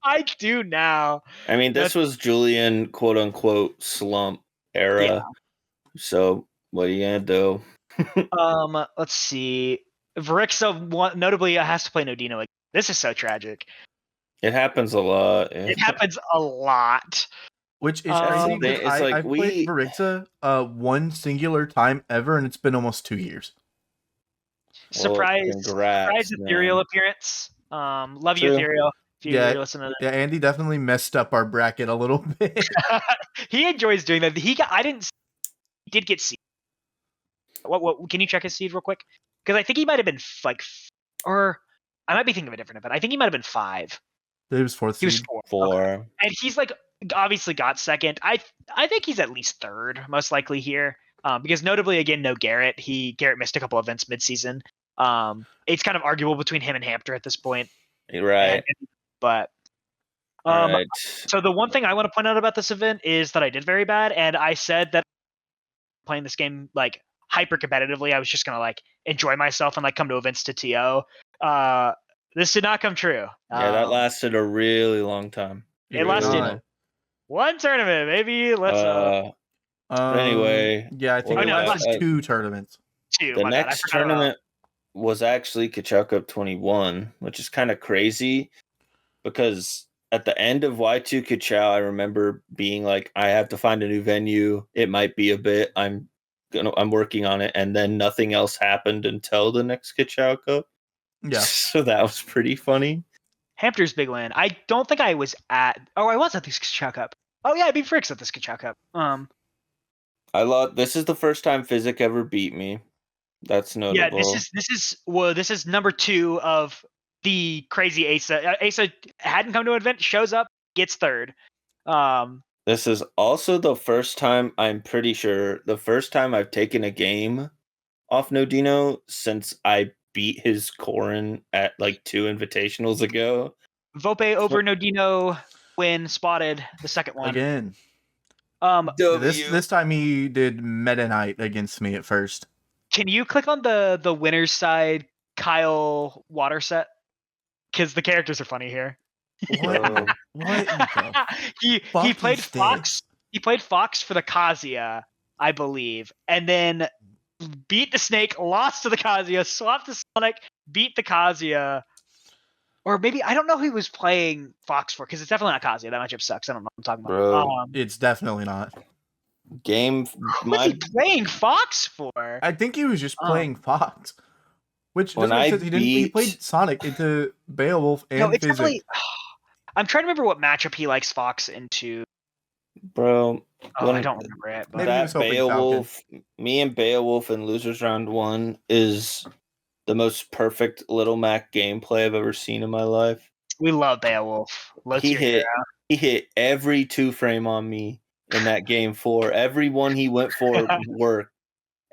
I do now. I mean, this was Julian quote unquote slump era. Yeah. So what are you gonna do? Let's see. Verixa notably has to play Nodino again. This is so tragic. It happens a lot. It happens a lot. Which is crazy. It's like I played Verixa one singular time ever, and it's been almost 2 years. Surprise Ethereal appearance. Love you, Ethereal. If you listen to that. Yeah, Andy definitely messed up our bracket a little bit. He enjoys doing that. He did get seed. What can you check his seed real quick? Because I think he might have been or I might be thinking of a different event. I think he might have been 5. He was 4th. He was 4. Okay. And he's obviously got 2nd. I think he's at least 3rd, most likely here. Because notably, again, no Garrett. Garrett missed a couple events midseason. It's kind of arguable between him and Hampter at this point. Right. But right. So the one thing I want to point out about this event is that I did very bad, and I said that playing this game hyper competitively, I was just gonna enjoy myself and come to events to TO. This did not come true. Yeah, that lasted a really long time. It lasted one tournament, maybe. Let's. Anyway, yeah, I think it lasted 2 tournaments. The next tournament was actually Kachow Cup 21, which is kind of crazy because at the end of Y2 Kachow, I remember being like, I have to find a new venue. It might be a bit. I'm working on it, and then nothing else happened until the next Kachow Cup. Yeah. So that was pretty funny. Hampter's big win. I don't think I was at. Oh, I was at this Kachow Cup. Oh yeah, I beat Fricks at this Kachow Cup. This is the first time Physic ever beat me. That's notable. Yeah, this is number 2 of the crazy Asa. Asa hadn't come to an event, shows up, gets 3rd. This is also the first time, I'm pretty sure, I've taken a game off Nodino since I beat his Corrin at 2 invitationals ago. Vope over Nodino win spotted the second one. Again. This time he did Meta Knight against me at first. Can you click on the winner's side Kyle water set? Because the characters are funny here. What? He played Fox. He played Fox for the Kazuya, I believe, and then beat the Snake, lost to the Kazuya, swapped the Sonic, beat the Kazuya. Or maybe, I don't know who he was playing Fox for, because it's definitely not Kazuya. That matchup sucks. I don't know what I'm talking about. It's definitely not. What's he playing Fox for? I think he was just playing Fox. Which doesn't make sense. He played Sonic into Beowulf and Physics. Definitely, I'm trying to remember what matchup he likes Fox into. Bro, I don't remember it. But that Beowulf, me and Beowulf in Losers Round 1 is the most perfect Little Mac gameplay I've ever seen in my life. We love Beowulf. He hit every 2-frame on me in that game 4. Every one he went for worked.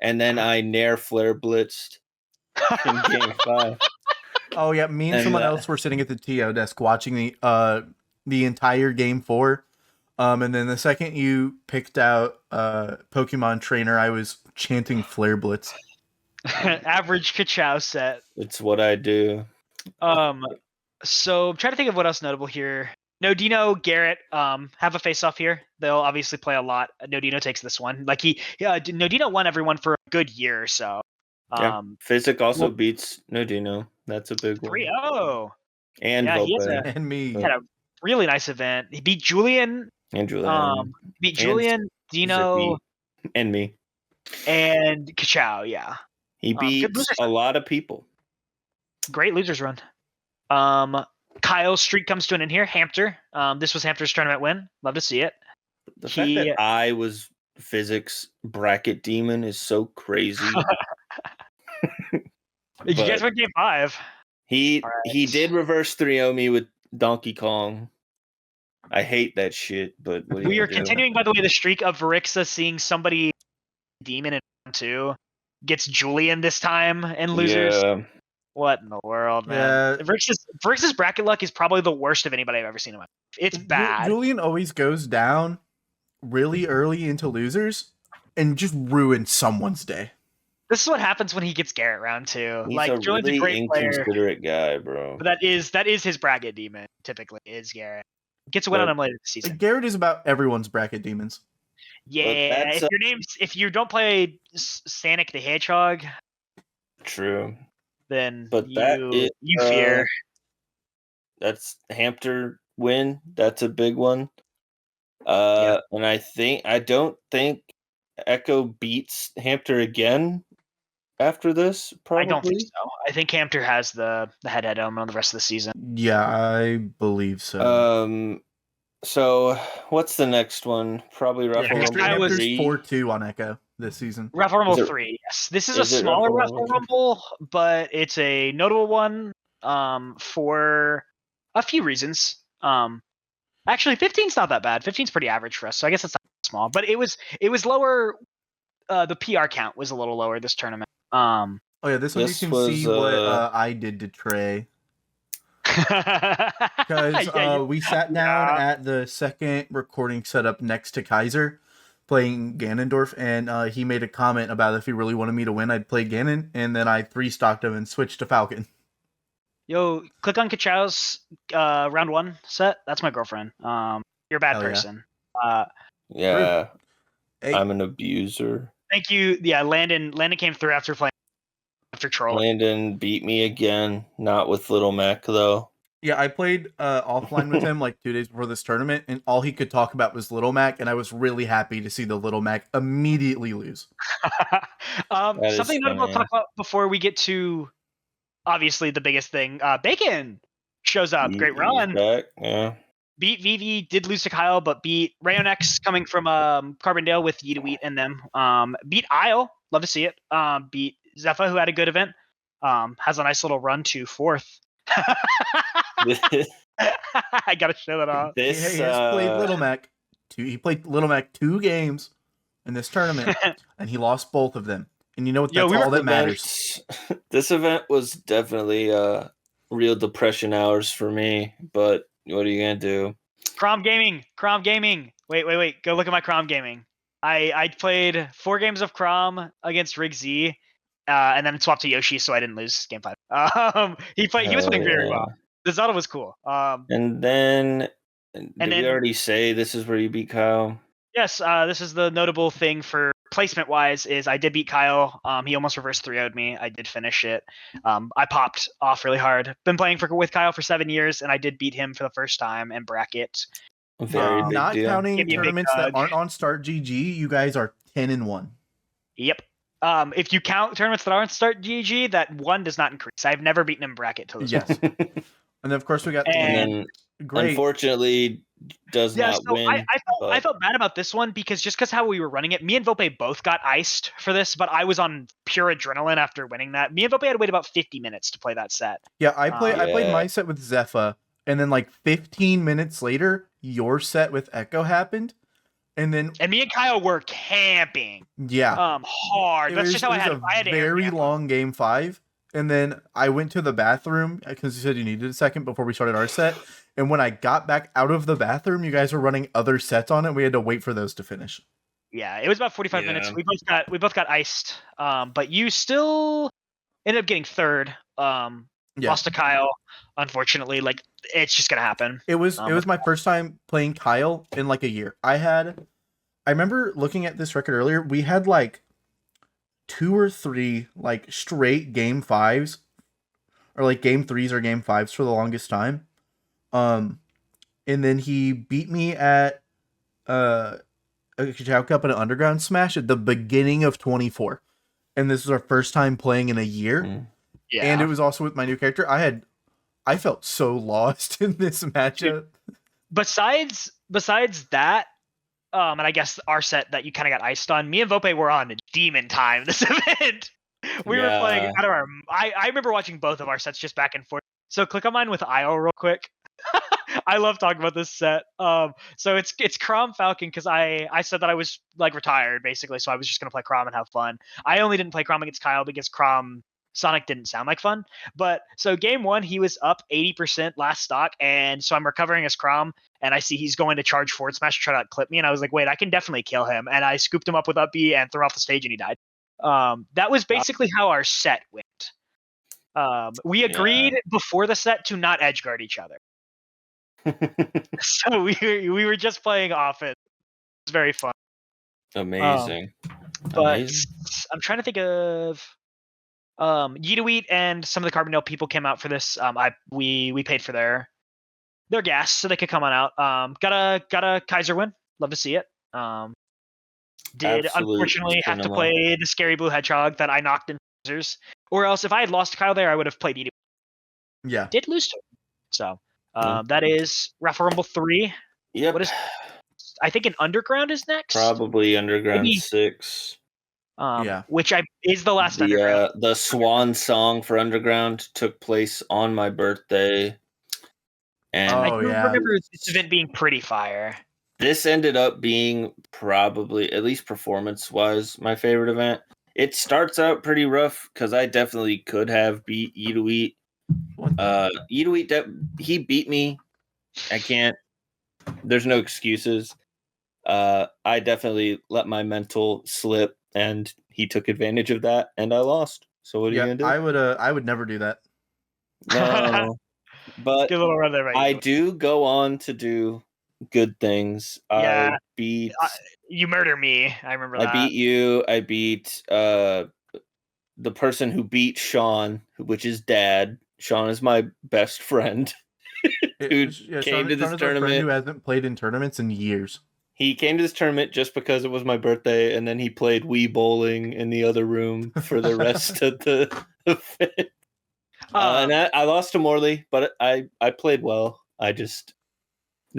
And then I Nair Flare blitzed in game 5. Oh yeah, me and someone else were sitting at the TO desk watching the entire game 4. And then the second you picked out Pokemon Trainer, I was chanting Flare Blitz. Average Kachow set. It's what I do. So I'm trying to think of what else notable here. Nodino, Garrett have a face-off here. They'll obviously play a lot. Nodino takes this one. Nodino won everyone for a good year or so. Physic also beats Nodino. That's a big one. 3-0. And and me. He had a really nice event. He beat Julian. And Julian. Beat Julian, Dino, and me. And Kachow, yeah. He beats a lot of people. Great losers run. Kyle's streak comes to an end here. Hampter. This was Hampter's tournament win. Love to see it. The fact that I was Physics bracket demon is so crazy. You guys went game 5. He did reverse 3-0 me with Donkey Kong. I hate that shit, but we are continuing, by the way, the streak of Verixa seeing somebody demon in round 2 gets Julian this time and losers. Yeah. What in the world, man? Yeah. Verix's bracket luck is probably the worst of anybody I've ever seen in my life. It's bad. Julian always goes down really early into losers and just ruins someone's day. This is what happens when he gets Garrett round 2. He's a Julian's really a great inconsiderate guy, bro. But that is his bracket demon, typically, is Garrett. Gets a win on him later this season. Garrett is about everyone's bracket demons. Yeah, if you don't play Sonic the Hedgehog, true. Then you fear. That's Hampter win. That's a big one. And I don't think Echo beats Hampter again after this. Probably. I don't think so. I think Hampter has the head-to-head on the rest of the season. Yeah, I believe so. So what's the next one? Probably Ruffle Rumble 3. 4-2 on Echo this season. Ruffle Rumble 3, yes. This is a smaller Ruffle Rumble, but it's a notable one for a few reasons. Actually, 15's not that bad. 15's pretty average for us, so I guess it's not small. But it was lower. The PR count was a little lower this tournament. This one you can see what I did to Trey. Because we sat down at the second recording setup next to Kaiser playing Ganondorf, and he made a comment about if he really wanted me to win, I'd play Ganon, and then I 3-stocked him and switched to Falcon. Yo, click on Kachow's round 1 set. That's my girlfriend. You're a bad person. Yeah. Hey. I'm an abuser. Thank you. Yeah, Landon came through after trolling. Landon beat me again, not with Little Mac though. Yeah, I played offline with him 2 days before this tournament, and all he could talk about was Little Mac, and I was really happy to see the Little Mac immediately lose. Something notable to talk about before we get to obviously the biggest thing. Bacon shows up. Great run. Back. Yeah. Beat Vivi, did lose to Kyle, but beat Rayonex coming from Carbondale with Yeet and them. Beat Isle, love to see it. Beat Zephyr, who had a good event. Has a nice little run to 4th. I gotta show that off. He has played Little Mac. He played Little Mac 2 games in this tournament, and he lost both of them. And you know what? That's all that matters. This event was definitely real depression hours for me, but what are you gonna do? Crom Gaming. Wait. Go look at my Crom Gaming. I played 4 games of Crom against Rig Z, and then swapped to Yoshi, so I didn't lose game 5. He was playing very well. The Zelda was cool. And then, did we already say this is where you beat Kyle? Yes, this is the notable thing for placement-wise is I did beat Kyle. He almost reverse 3-0'd me. I did finish it. I popped off really hard. Been playing with Kyle for 7 years, and I did beat him for the first time in bracket. A very big Not deal. counting Give me a big tournaments that hug. aren't on Start GG, you guys are 10-1. Yep. If you count tournaments that aren't Start GG, that one does not increase. I've never beaten in bracket till this Yes. point. And then, of course, we got And the then, great. unfortunately, does Yeah, not so win. I felt bad about this one because how we were running it, me and Vope both got iced for this, but I was on pure adrenaline after winning that. Me and Vope had to wait about 50 minutes to play that set. Yeah, I played Yeah. my set with Zepha, and then like 15 minutes later, your set with Echo happened, and then me and Kyle were camping. Yeah, hard. That's just how I had a very air long game 5, and then I went to the bathroom because you said you needed a second before we started our set. And when I got back out of the bathroom, you guys were running other sets on it. We had to wait for those to finish. Yeah, it was about 45 minutes. We both got iced. But you still ended up getting third. Lost to Kyle, unfortunately. Like, it's just gonna happen. It was my first time playing Kyle in like a year. I remember looking at this record earlier. We had like 2 or 3 like straight game 5s, or like game 3s or game 5s for the longest time. And then he beat me at a Kachow Cup and an Underground Smash at the beginning of 24. And this was our first time playing in a year. Yeah. And it was also with my new character. I felt so lost in this matchup. Besides that, and I guess our set that you kind of got iced on, me and Vope were on demon time this event. We were playing out of our. I remember watching both of our sets just back and forth. So click on mine with IO real quick. I love talking about this set. So it's Crom Falcon because I said that I was like retired basically, so I was just gonna play Crom and have fun. I only didn't play Crom against Kyle because Crom Sonic didn't sound like fun. But so game 1 he was up 80% last stock, and so I'm recovering as Crom, and I see he's going to charge forward smash to try to clip me, and I was like, wait, I can definitely kill him, and I scooped him up with up B and threw off the stage, and he died. That was basically how our set went. We agreed before the set to not edge guard each other. So we were just playing offense. It was very fun. Amazing. But I'm trying to think of Yeetoweet and some of the Carbondale people came out for this. We paid for their gas so they could come on out. Got a Kaiser win. Love to see it. Did unfortunately have to play the scary blue hedgehog that I knocked in scissors. Or else if I had lost to Kyle there, I would have played Yeetoweet. Yeah. Did lose to him. So that is Raffle Rumble 3. Yep. What is? I think an Underground is next. Probably Underground 6. Which is the last Underground. The swan song for Underground took place on my birthday, and I do remember this event being pretty fire. This ended up being probably, at least performance-wise, my favorite event. It starts out pretty rough because I definitely could have beat Yeetoweet. Yeetoweet, he beat me. I can't. There's no excuses. I definitely let my mental slip, and he took advantage of that, and I lost. So what are you gonna do? I would never do that. No, but Good little run there, right? I do go on to do good things. Yeah, I beat. You murder me. I remember that. I beat you. I beat the person who beat Sean, which is Dad. Sean is my best friend. Who came to this tournament. Who hasn't played in tournaments in years. He came to this tournament just because it was my birthday, and then he played Wii Bowling in the other room for the rest of the event. And I lost to Morley, but I played well. It's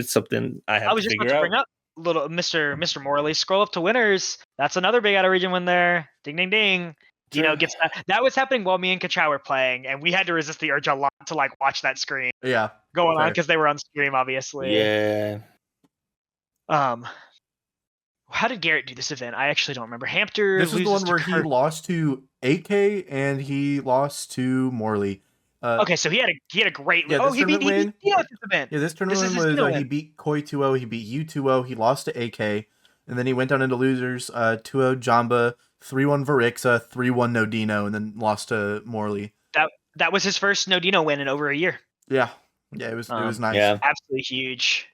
something I have to figure out. I was just about to bring up little Mr. Morley. Scroll up to winners. That's another big out of region win there. Ding ding ding. Gets that was happening while me and Kachow were playing, and we had to resist the urge a lot to like watch that screen. Yeah, going on because they were on stream, obviously. Yeah. How did Garrett do this event? I actually don't remember. Hampter. This is the one where he lost to 8K and he lost to Morley. Okay, so he had a great. Yeah, he beat this event. Yeah, this tournament was he beat Koi 2-0, he beat U 2-0, he lost to AK, and then he went down into losers 2-0 Jamba, 3-1 Varixa, 3-1 Nodino, and then lost to Morley. That was his first Nodino win in over a year. Yeah, it was nice. Yeah, absolutely huge.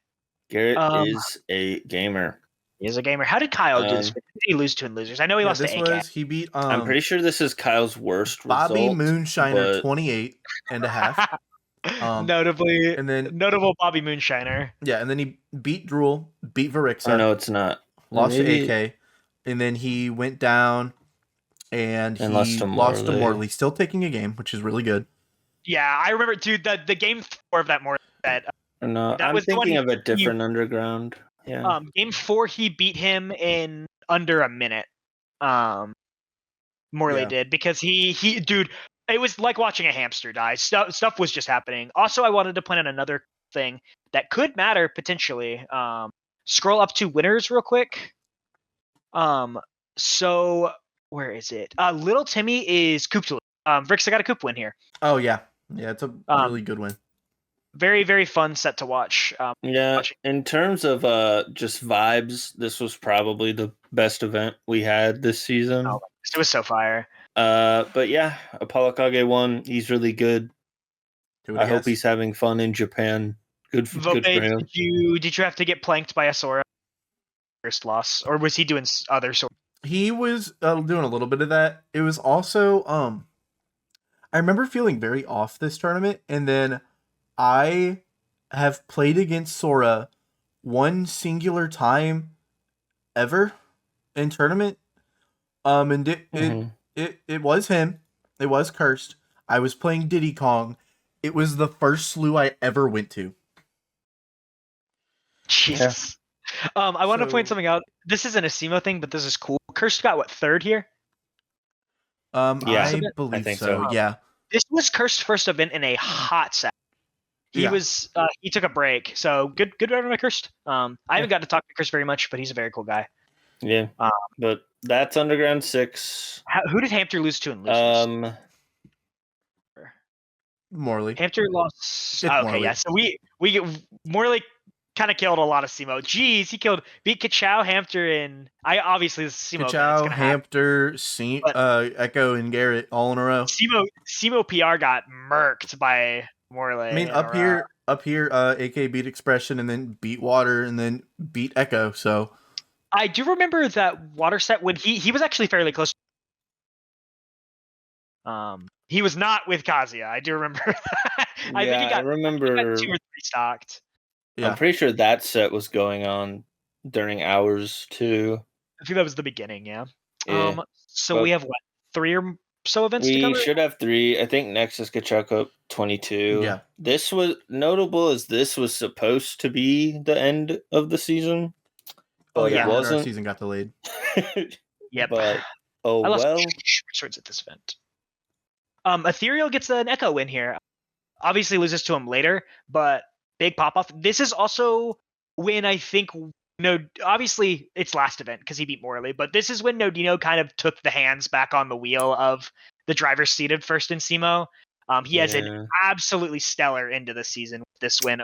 Garrett is a gamer. He is a gamer. How did Kyle do this? Who did he lose to in losers? I know he lost to AK. He beat. I'm pretty sure this is Kyle's worst Bobby result, Moonshiner 28 and a half. Notably, and then notable Bobby Moonshiner. Yeah, and then he beat Drool, beat Varixa. Oh, no, it's not. Lost Maybe... to AK, and then he went down and lost he to lost to Morley. Morley, still taking a game, which is really good. Yeah, I remember, dude, the game 4 of that Morley set. No, that I'm was thinking of a different underground. Yeah. Game 4, he beat him in under a minute. Morley did, because he dude, it was like watching a hamster die. Stuff was just happening. Also, I wanted to point out another thing that could matter potentially. Scroll up to winners real quick. So where is it? Little Timmy is Coop to Vrix, I got a Coop win here. Oh yeah, it's a really good win. Very, very fun set to watch. In terms of just vibes, this was probably the best event we had this season. Oh, it was so fire. But yeah, Apollo Kage won. He's really good. I hope he's having fun in Japan. Good for him. Did you have to get planked by a Sora first loss, or was he doing other sort? He was doing a little bit of that. It was also I remember feeling very off this tournament, and then I have played against Sora one singular time ever in tournament. And it was him. It was cursed. I was playing Diddy Kong. It was the first slew I ever went to. Jesus. Yeah. I want to point something out. This isn't a Semo thing, but this is cool. Cursed got what, third here? Yeah, I believe so. Yeah. This was Cursed first event in a hot set. He he took a break. So good run by Cursed. I haven't got to talk to Cursed very much, but he's a very cool guy. Yeah. But that's Underground 6. Who did Hamter lose to in losers? Morley. Hamter lost. Okay, Morley. Yeah. So we Morley kind of killed a lot of Semo. Jeez, he beat Kachow, Hamter, and obviously this is Semo. Kachow, Hamter, Echo, and Garrett all in a row. Semo PR got murked by Morley. I mean, up here, AK beat Expression and then beat Water and then beat Echo. So I do remember that Water set when he was actually fairly close. He was not with Kazuya. I do remember that. I think he got 2 or 3 stocked. Yeah. I'm pretty sure that set was going on during hours too. I think that was the beginning, yeah. So we have what, 3 or so events to cover? We should have 3. I think next is Kachow Cup 22. Yeah. This was notable as this was supposed to be the end of the season. But it wasn't. Our season got delayed. Yep. But I lost swords at this event. Ethereal gets an Echo win here. Obviously loses to him later, but big pop off. This is also when I think obviously it's last event because he beat Morley, but this is when Nodino kind of took the hands back on the wheel of the driver's seat at first in Semo. He has an absolutely stellar end of the season with this win.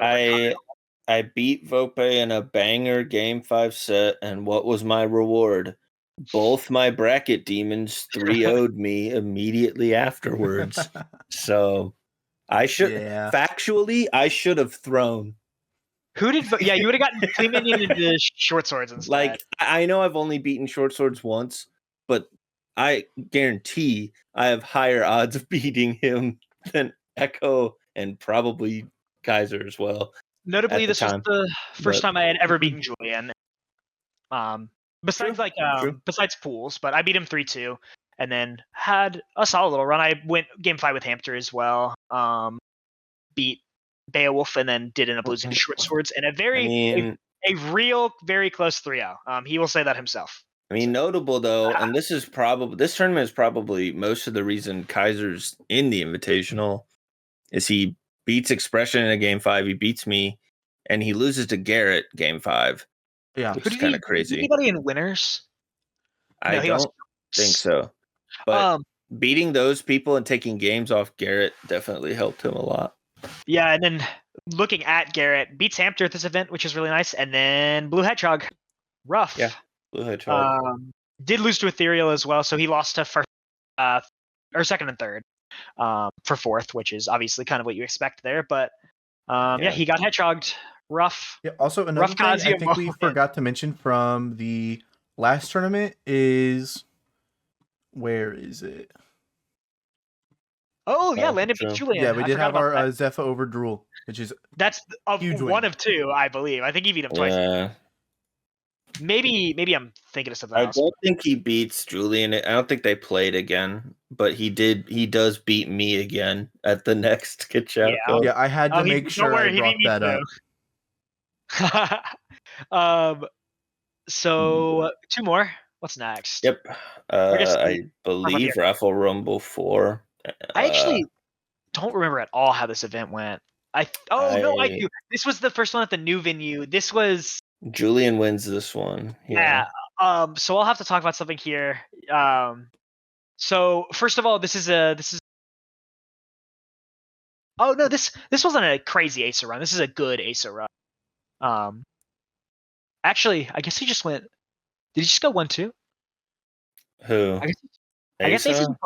I beat Vope in a banger game 5 set, and what was my reward? Both my bracket demons 3-0'd me immediately afterwards. So I should factually I should have thrown. Who did? Yeah, you would have gotten Flea Minion into short swords instead. Like, I know I've only beaten short swords once, but I guarantee I have higher odds of beating him than Echo and probably Kaiser as well. Notably, this was the first time I had ever beaten Julian. Besides besides pools, but I beat him 3-2, and then had a solid little run. I went game 5 with Hamter as well. Beat Beowulf, and then did end up losing to short swords in a real very close 3-0. He will say that himself. I mean, notable though, and this tournament is probably most of the reason Kaiser's in the Invitational, is he beats Expression in a game 5. He beats me, and he loses to Garrett game 5. Yeah, which is kind of crazy. Did anybody in winners? I don't think so. But beating those people and taking games off Garrett definitely helped him a lot. Yeah, and then looking at Garrett, beats Hamter at this event, which is really nice, and then Blue Hedgehog, rough. Yeah, Blue Hedgehog. Did lose to Ethereal as well, so he lost to first, or second and third, for fourth, which is obviously kind of what you expect there. But he got Hedgehogged. Rough. Yeah. Also, another thing I think we forgot to mention from the last tournament is, where is it? Oh yeah, Oh, Landon true. beat Julian. Yeah, we I did forgot have about our that. Zephyr over Drool, which is That's huge one win. of two, I believe. I think he beat him twice. Yeah. Maybe I'm thinking of something I else. don't think he beats Julian. I don't think they played again, but he does beat me again at the next Kachow. Yeah, I had to make sure I brought that up. So 2 more. What's next? Yep. just I believe Raffle Rumble 4. I actually don't remember at all how this event went. I do. This was the first one at the new venue. This was Julian wins this one. Yeah. So I'll have to talk about something here. So first of all, this is Oh no, this wasn't a crazy ASA run. This is a good ASA run. Actually, I guess he just went. Did he just go 1-2? Who? I guess ASA just went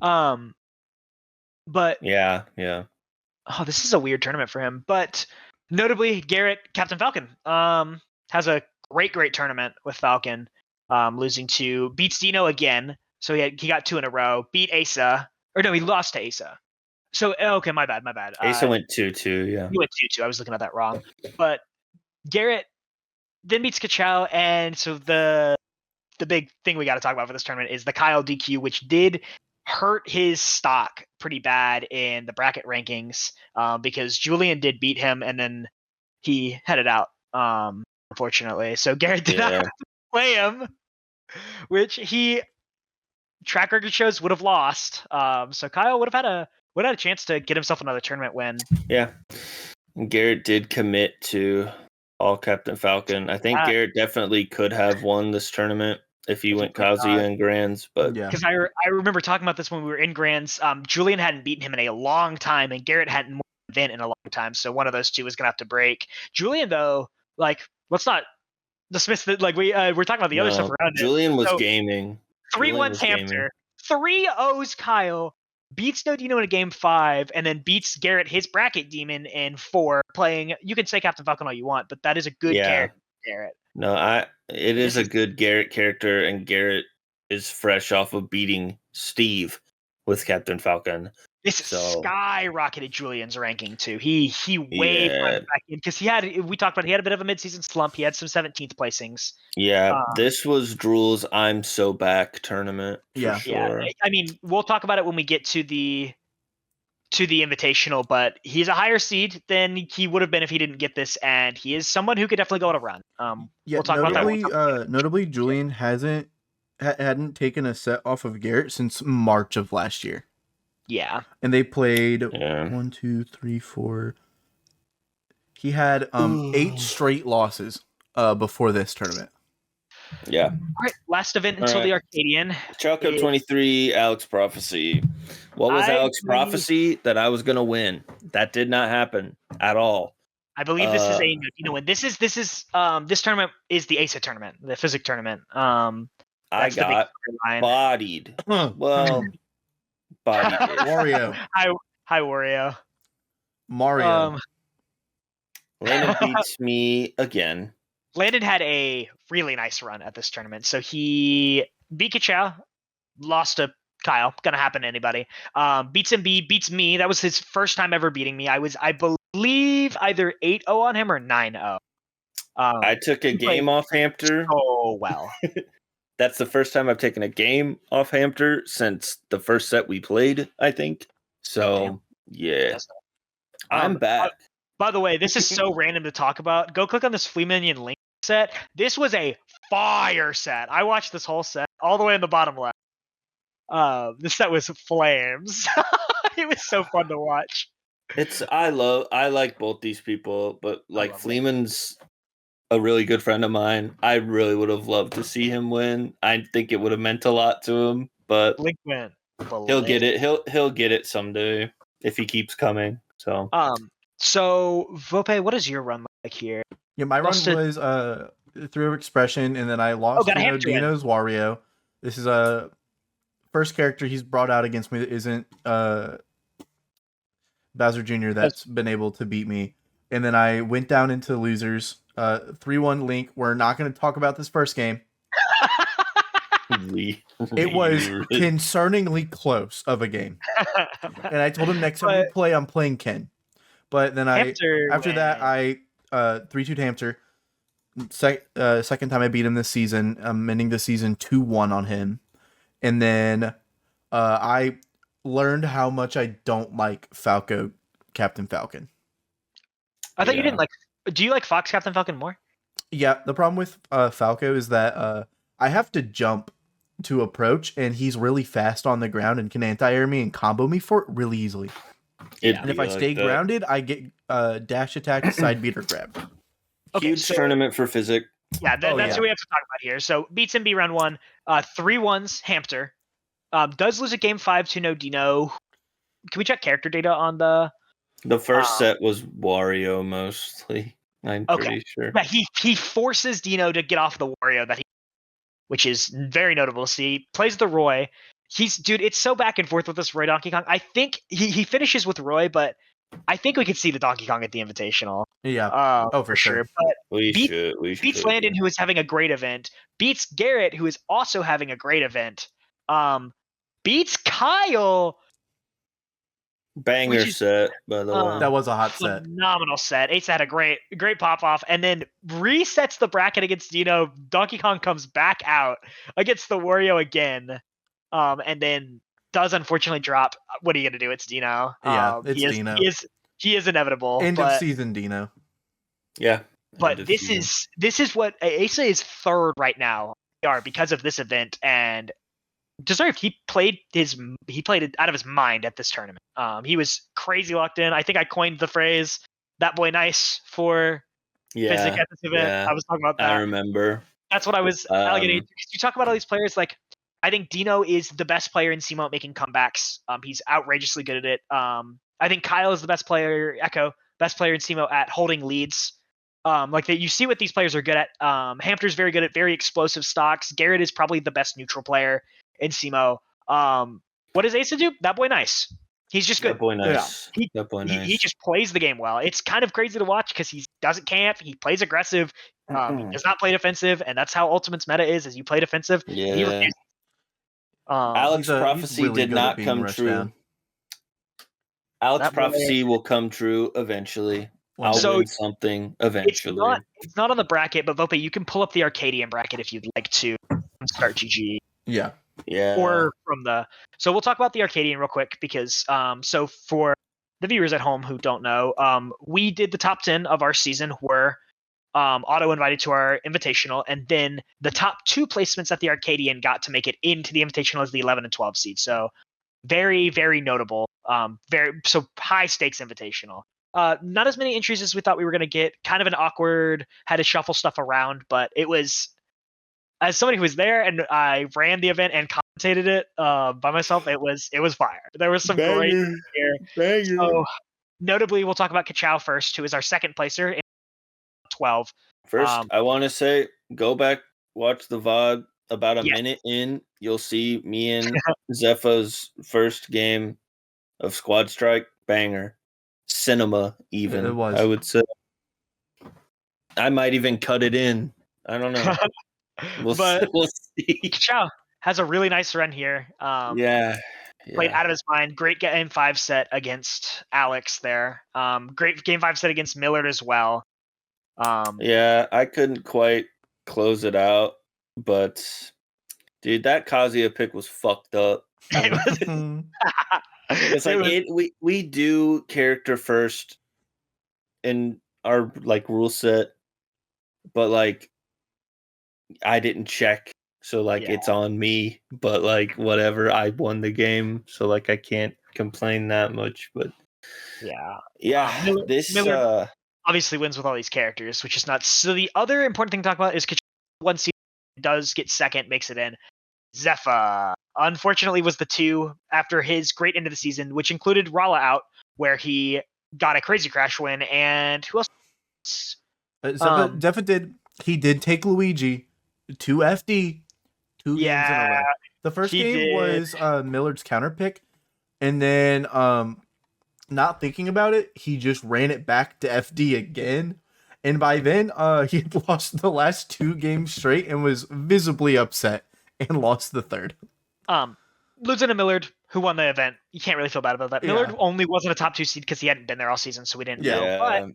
1-2. But yeah. Oh, this is a weird tournament for him. But notably, Garrett, Captain Falcon, has a great tournament with Falcon, beats Dino again. So he got 2 in a row. Beat Asa, or no, he lost to Asa. So okay, my bad. Asa went 2-2. Yeah, he went 2-2. I was looking at that wrong. But Garrett then beats Kachow, and so the big thing we got to talk about for this tournament is the Kyle DQ, which did hurt his stock pretty bad in the bracket rankings, because Julian did beat him, and then he headed out, unfortunately. So Garrett did not have to play him, which he track record shows would have lost. So Kyle would have had a chance to get himself another tournament win. Yeah, Garrett did commit to all Captain Falcon. I think Garrett definitely could have won this tournament if he went Kazuya in Grands, but because I remember talking about this when we were in Grands. Julian hadn't beaten him in a long time, and Garrett hadn't won an event in a long time. So one of those two was gonna have to break. Julian, though, let's not dismiss that. We're talking about the other stuff around Julian was gaming. 3-1 Hamster, 3-0s Kyle, beats Nodino in a game 5, and then beats Garrett, his bracket demon, in 4. Playing, you can say Captain Falcon all you want, but that is a good character, Garrett. No, it is a good Garrett character, and Garrett is fresh off of beating Steve with Captain Falcon. This skyrocketed Julian's ranking too. He way back in because we talked about he had a bit of a midseason slump. He had some 17th placings. Yeah, this was Drool's I'm So Back tournament. Yeah, sure. I mean, we'll talk about it when we get to the Invitational, but he's a higher seed than he would have been if he didn't get this, and he is someone who could definitely go on a run. We'll talk about that. Notably, Julian hadn't taken a set off of Garrett since March of last year. Yeah, and they played 1, 2, 3, 4. He had 8 straight losses before this tournament. Yeah. All right, last event until the Arcadian. Chalco 23, Alex Prophecy. What was Alex Prophecy? That I was gonna win. That did not happen at all. I believe this is a Nodino win. This tournament is the ASA tournament, the Physic tournament. I got bodied. Well. Wario. Hi, Wario. Mario. Landon beats me again. Landon had a really nice run at this tournament. So he beat Kachow, lost to Kyle. Gonna happen to anybody. Beats him, beats me. That was his first time ever beating me. I believe, either 8-0 on him or 9-0. I took a game off Hamster. Oh, well. That's the first time I've taken a game off Hamster since the first set we played, I think. So, yeah. I'm back. By the way, this is so random to talk about. Go click on this Flea Minion link set. This was a fire set. I watched this whole set all the way in the bottom left. This set was flames. It was so fun to watch. I like both these people, but Fleeman's a really good friend of mine. I really would have loved to see him win. I think it would have meant a lot to him, but Link went. He'll get it. He'll get it someday if he keeps coming. So Vope, what is your run like here? Yeah, my run was through Expression, and then I lost to Dino's Wario. This is a first character he's brought out against me that isn't Bowser Jr. that's been able to beat me. And then I went down into losers. 3-1 Link. We're not going to talk about this first game. It was concerningly close of a game. And I told him next time we play, I'm playing Ken. But then after that, I 3-2 Hamster. Second time I beat him this season. I'm ending the season 2-1 on him. And then I learned how much I don't like Falco, Captain Falcon. I thought you didn't like... Do you like Fox Captain Falcon more? Yeah, the problem with Falco is that I have to jump to approach, and he's really fast on the ground and can anti-air me and combo me for it really easily. And if I stay grounded, I get dash attack, side beat, or grab. Okay, huge tournament for Physic. Yeah, that's who we have to talk about here. So beats in B round 1, 3-1s Hamster. Does lose at game 5 to no Dino. Can we check character data on the... The first set was Wario mostly. I'm pretty sure. Yeah, he forces Dino to get off the Wario which is very notable to see. Plays the Roy. It's so back and forth with this Roy Donkey Kong. I think he finishes with Roy, but I think we could see the Donkey Kong at the Invitational. Yeah. For sure. But we should. Beats Landon, who is having a great event. Beats Garrett, who is also having a great event. Beats Kyle. Banger set, by the way. That was a hot set. Phenomenal set. Ace had a great pop off, and then resets the bracket against Dino. Donkey Kong comes back out against the Wario again, and then does unfortunately drop. What are you gonna do? It's Dino. Yeah, it's Dino. He is inevitable. End of season Dino. Yeah, but this is what Asa is third right now. Because of this event, and deserved. He played it out of his mind at this tournament. He was crazy locked in. I think I coined the phrase "that boy nice" for Physic at this event. Yeah, I was talking about that. I remember. That's what I was allocating. You talk about all these players. Like, I think Dino is the best player in Semo at making comebacks. He's outrageously good at it. I think Kyle is the best player. Echo, best player in Semo at holding leads. You see what these players are good at. Hamster's very good at very explosive stocks. Garrett is probably the best neutral player in Semo. What does Asa do? That boy nice. He's just good. That boy nice. Yeah. He just plays the game well. It's kind of crazy to watch because he doesn't camp. He plays aggressive. He does not play defensive, and that's how Ultimate's meta is you play defensive. Yeah. Alex Prophecy really did not come true. Down. Alex Prophecy will come true eventually. I'll win something eventually. It's not on the bracket, but Vope, you can pull up the Arcadian bracket if you'd like to start GG. Yeah. Or from so we'll talk about the Arcadian real quick because so for the viewers at home who don't know, we did the top 10 of our season were auto invited to our invitational, and then the top 2 placements at the Arcadian got to make it into the invitational as the 11 and 12 seed. So very, very notable. So high stakes invitational. Not as many entries as we thought we were going to get. Kind of an awkward, had to shuffle stuff around, but it was, as somebody who was there and I ran the event and commentated it by myself, it was fire. There was some great here. So, notably, we'll talk about Kachow first, who is our second placer in 12. First, I want to say, go back, watch the VOD. About a minute in, you'll see me and Zepha's first game of Squad Strike. Banger. Cinema, even. It was. I would say. I might even cut it in. I don't know. We'll see. Kachow has a really nice run here. Played out of his mind. Great game 5 set against Alex there. Great game 5 set against Millard as well. I couldn't quite close it out, but dude, that Kazuya pick was fucked up. It's like we do character first in our rule set, but I didn't check, so it's on me. But whatever, I won the game, so I can't complain that much. But Miller obviously wins with all these characters, which is nuts. So the other important thing to talk about is Kachow one seed does get second, makes it in. Zepha, unfortunately, was the 2 after his great end of the season, which included Rala out, where he got a crazy crash win. And who else? Zepha did take Luigi to FD 2 games in a row. The first game was Millard's counter pick, and then not thinking about it, he just ran it back to FD again. And by then, he had lost the last 2 games straight and was visibly upset and lost the third. Losing to Millard, who won the event, you can't really feel bad about that. Yeah. Millard only wasn't a top 2 seed because he hadn't been there all season, so we didn't know. But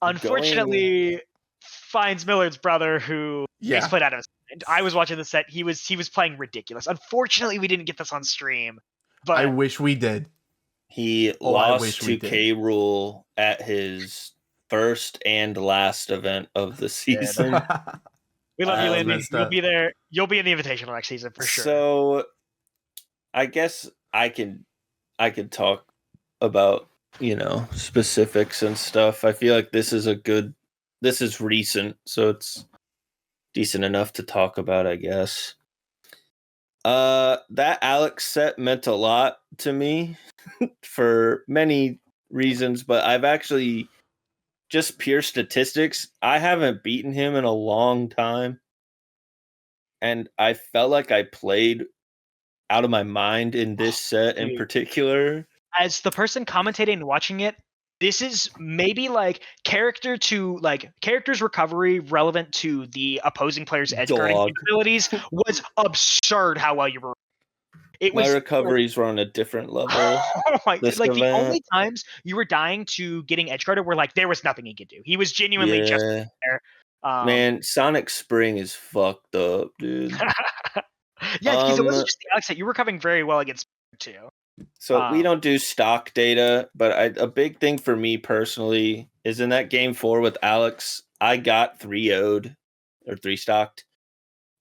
unfortunately, finds Millard's brother, who he's played out of his mind. I was watching the set. He was playing ridiculous. Unfortunately, we didn't get this on stream. But I wish we did. He lost to K. Rool at his first and last event of the season. We love you, Landy. You'll be there. You'll be in the Invitational next season for sure. So, I guess I could talk about, specifics and stuff. I feel like this is recent, so it's decent enough to talk about, I guess. That Alex set meant a lot to me for many reasons, but I've actually, just pure statistics, I haven't beaten him in a long time. And I felt like I played out of my mind in this set in particular. As the person commentating and watching it, this is maybe like character's recovery relevant to the opposing player's edge guarding capabilities was absurd how well you were. My recoveries were on a different level. Oh my! The only times you were dying to getting edge guarded were there was nothing he could do. He was genuinely just there. Man, Sonic Spring is fucked up, dude. Yeah, because it wasn't just the Alex set. You were covering very well against too. So we don't do stock data, but a big thing for me personally is in that game 4 with Alex, I got 3-0'd or 3-stocked,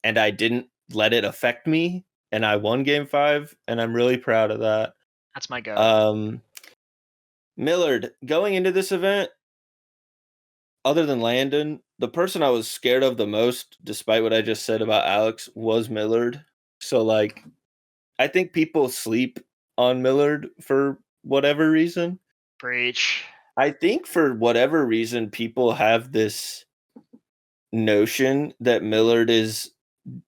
and I didn't let it affect me, and I won game 5, and I'm really proud of that. That's my go. Millard, going into this event, other than Landon, the person I was scared of the most, despite what I just said about Alex, was Millard. So, I think people sleep on Millard for whatever reason. Preach. I think for whatever reason, people have this notion that Millard is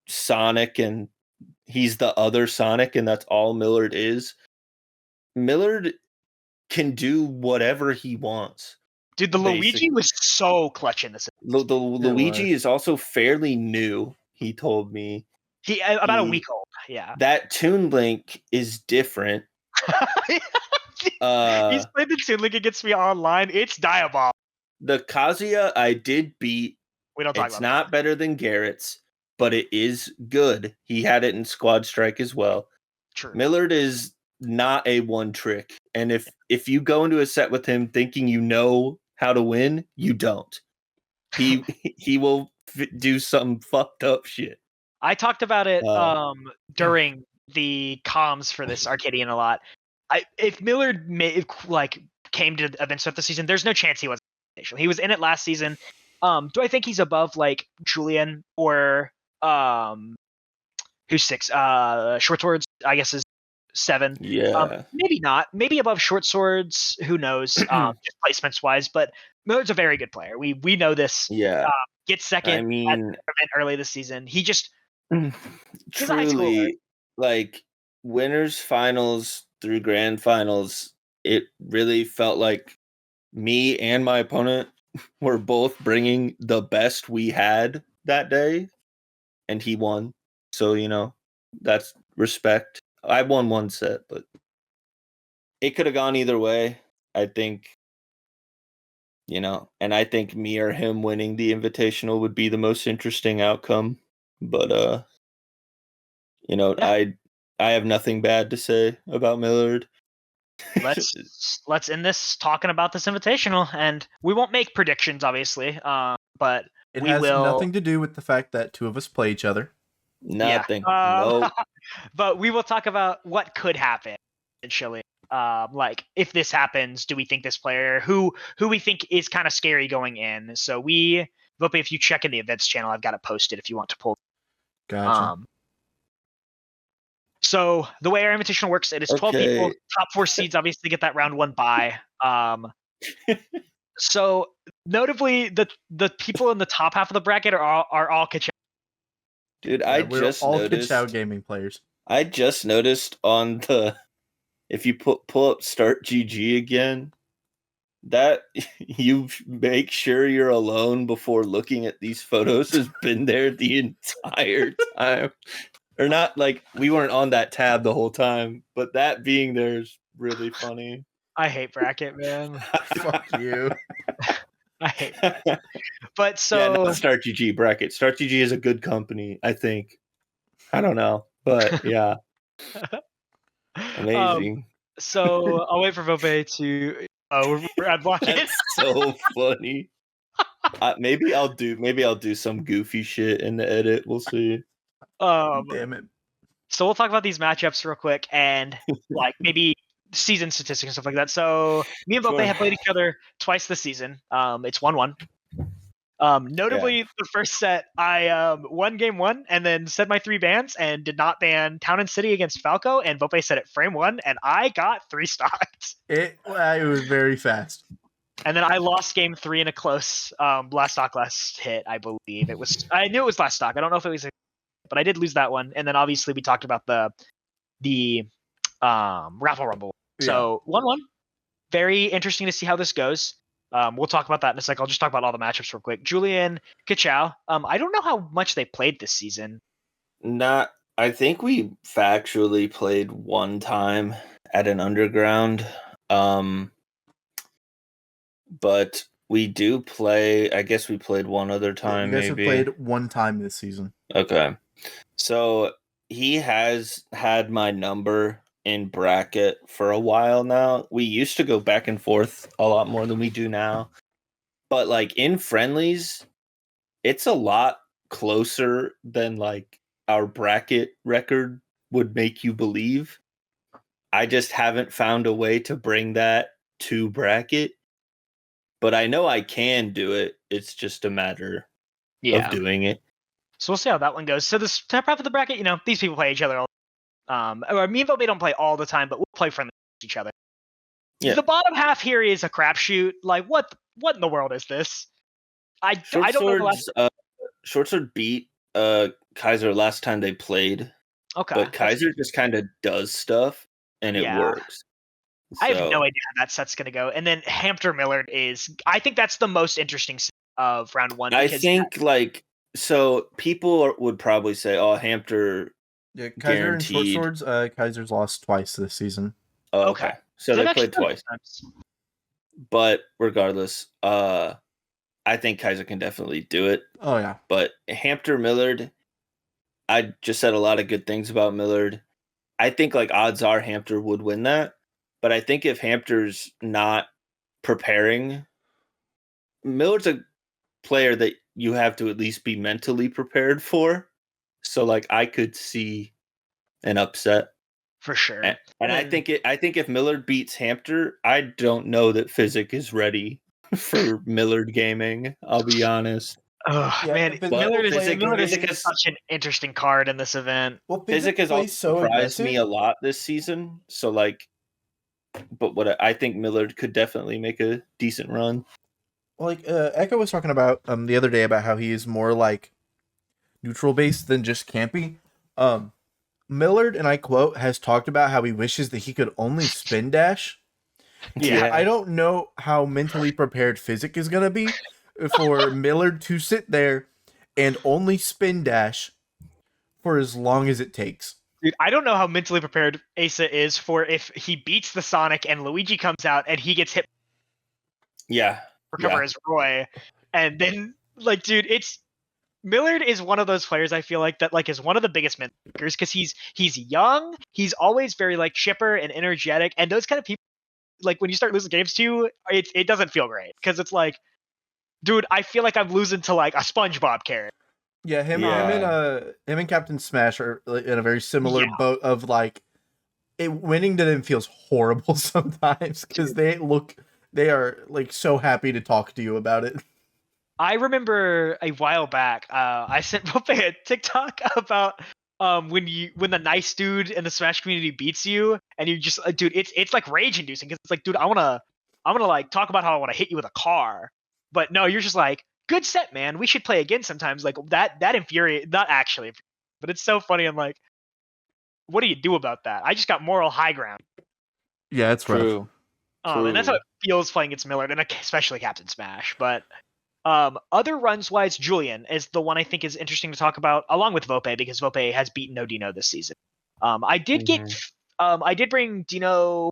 Sonic and he's the other Sonic and that's all Millard is. Millard can do whatever he wants. Dude, the Luigi was so clutch in this. The Luigi is also fairly new, he told me. About a week old, yeah. That Toon Link is different. He's played the Toon Link against me online. It's diabolical. The Kazuya I did beat. We don't talk about It's not better than Garrett's, but it is good. He had it in Squad Strike as well. True. Millard is not a one trick. And if you go into a set with him thinking you know how to win, you don't. He will do some fucked up shit. I talked about it during the comms for this Arcadian a lot. If Millard came to events throughout the season, there's no chance he wasn't. He was in it last season. Do I think he's above Julian or who's 6? Short Swords, I guess, is 7. Yeah. Maybe not. Maybe above Short Swords. Who knows? Just placements wise, but Millard's a very good player. We know this. Yeah. Gets second at the event early this season. He just truly winners finals through grand finals. It really felt like me and my opponent were both bringing the best we had that day, and he won. So that's respect. I won one set, but it could have gone either way. I think, and I think me or him winning the Invitational would be the most interesting outcome. But I have nothing bad to say about Millard. Let's end this talking about this Invitational, and we won't make predictions, obviously. But it has nothing to do with the fact that 2 of us play each other. Nothing. Nope. But we will talk about what could happen in Chile. If this happens, do we think this player who we think is kind of scary going in? So Vope, if you check in the events channel, I've got it posted if you want to pull. Gotcha. So the way our Invitational works, it is 12 people. Top 4 seeds obviously get that round 1 bye. So notably, the people in the top half of the bracket are all Kachow. Dude, we're all Kachow gaming players. I just noticed on if you pull up Start GG again, that you make sure you're alone before looking at these photos has been there the entire time. or not like we weren't on that tab the whole time, but that being there is really funny. I hate bracket, man. Fuck you. I hate bracket. But so yeah, not Start GG bracket. Start GG is a good company, I think. I don't know, but yeah, amazing. So I'll wait for Vope to. Oh, we're ad blocking. That's so funny. Maybe I'll do some goofy shit in the edit. We'll see. Damn it. So we'll talk about these matchups real quick and like maybe season statistics and stuff like that. So me and Vope have played each other twice this season. It's 1-1. Notably, the first set, I won game 1 and then said my 3 bans and did not ban Town and City against Falco, and Vope said it frame 1, and I got 3 stocks. It was very fast. And then I lost game 3 in a close last stock last hit, I believe. I knew it was last stock. I don't know if it was, but I did lose that one. And then obviously we talked about the Raffle Rumble. Yeah. So 1-1. Very interesting to see how this goes. We'll talk about that in a sec. I'll just talk about all the matchups real quick. Julian, Kachow. I don't know how much they played this season. I think we factually played one time at an underground. But we do play. I guess we played one other time. You guys maybe have played one time this season. Okay, so he has had my number in bracket for a while now. We used to go back and forth a lot more than we do now. But like in friendlies, it's a lot closer than like our bracket record would make you believe. I just haven't found a way to bring that to bracket. But I know I can do it. It's just a matter of doing it. So we'll see how that one goes. So this top half of the bracket, these people play each other all me and Vope don't play all the time, but we'll play friendly with each other. Yeah. The bottom half here is a crapshoot. Like, what in the world is this? I don't know the last... Short Sword beat Kaiser last time they played. Okay. But Kaiser just kind of does stuff, and it works. I have no idea how that set's going to go. And then Hampter Millard I think that's the most interesting of round 1. I think, so people would probably say, oh, Hampter... Yeah, Kaiser and Short Swords, Kaiser's lost twice this season. Oh, okay. So they played twice. But regardless, I think Kaiser can definitely do it. Oh, yeah. But Hampter Millard, I just said a lot of good things about Millard. I think odds are Hampter would win that. But I think if Hampter's not preparing, Millard's a player that you have to at least be mentally prepared for. So I could see an upset for sure. And I think if Millard beats Hampter, I don't know that Physic is ready for Millard gaming. I'll be honest. Oh man, Millard is such an interesting card in this event. Well, Physic has also surprised me a lot this season. So but what I think Millard could definitely make a decent run. Well, Echo was talking about the other day about how he is more neutral based than just campy. Millard, and I quote, has talked about how he wishes that he could only spin dash. Yeah, I don't know how mentally prepared Physic is gonna be for Millard to sit there and only spin dash for as long as it takes. Dude, I don't know how mentally prepared Asa is for if he beats the Sonic and Luigi comes out and he gets hit. Yeah. Recover as Roy. And then, dude, Millard is one of those players I feel that is one of the biggest makers because he's young, he's always very chipper and energetic, and those kind of people when you start losing games to, it doesn't feel great because it's dude, I feel like I'm losing to a SpongeBob character. Yeah, him and Captain Smash are in a very similar boat of winning to them feels horrible sometimes because they are so happy to talk to you about it. I remember a while back, I sent Vope a TikTok about when the nice dude in the Smash community beats you, and you just dude, it's rage inducing because it's dude, I wanna talk about how I want to hit you with a car, but no, you're just good set, man. We should play again sometimes. That infuriate, not actually, but it's so funny. I'm what do you do about that? I just got moral high ground. Yeah, it's true. And that's how it feels playing against Millard, and especially Captain Smash, but. Other runs wise, Julian is the one I think is interesting to talk about, along with Vope, because Vope has beaten no Dino this season. I did bring Dino.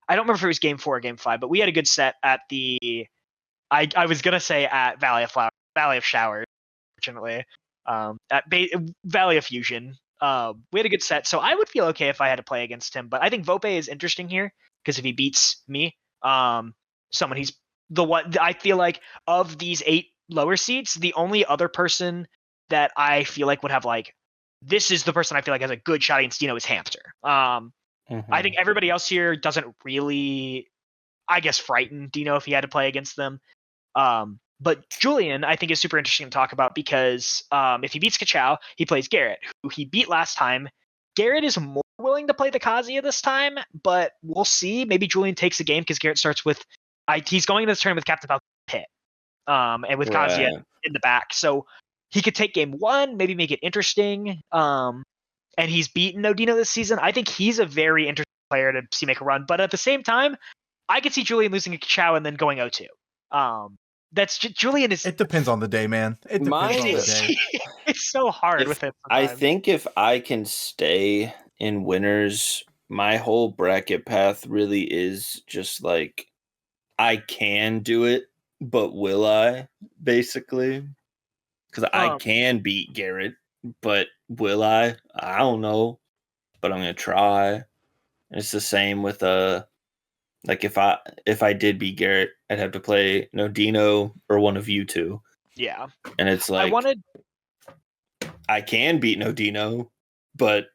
I don't remember if it was game 4 or game 5, but we had a good set at the. I was gonna say at Valley of Showers, fortunately. Valley of Fusion. We had a good set, so I would feel okay if I had to play against him. But I think Vope is interesting here because if he beats me, someone he's the one I feel like of these 8 lower seeds, the only other person that I feel like would have like this is the person I feel like has a good shot against Dino is Hamster. I think everybody else here doesn't really, I guess, frighten Dino if he had to play against them. But Julian, I think, is super interesting to talk about because if he beats Kachow, he plays Garrett, who he beat last time. Garrett is more willing to play the Kazuya this time, but we'll see. Maybe Julian takes a game because Garrett starts with he's going into this tournament with Captain Falcon Pit, and with Kazuya in the back. So he could take game 1, maybe make it interesting. And he's beaten Odino this season. I think he's a very interesting player to see make a run. But at the same time, I could see Julian losing a Kachow and then going 0-2. That's Julian is. It depends on the day, man. It depends on the day. It's so hard with him. I think if I can stay in winners, my whole bracket path really is just like I can do it, but will I? Basically, because I can beat Garrett, but will I? I don't know, but I'm gonna try. And it's the same with like if I did beat Garrett, I'd have to play Dino or one of you two. Yeah, and it's like I can beat Dino, but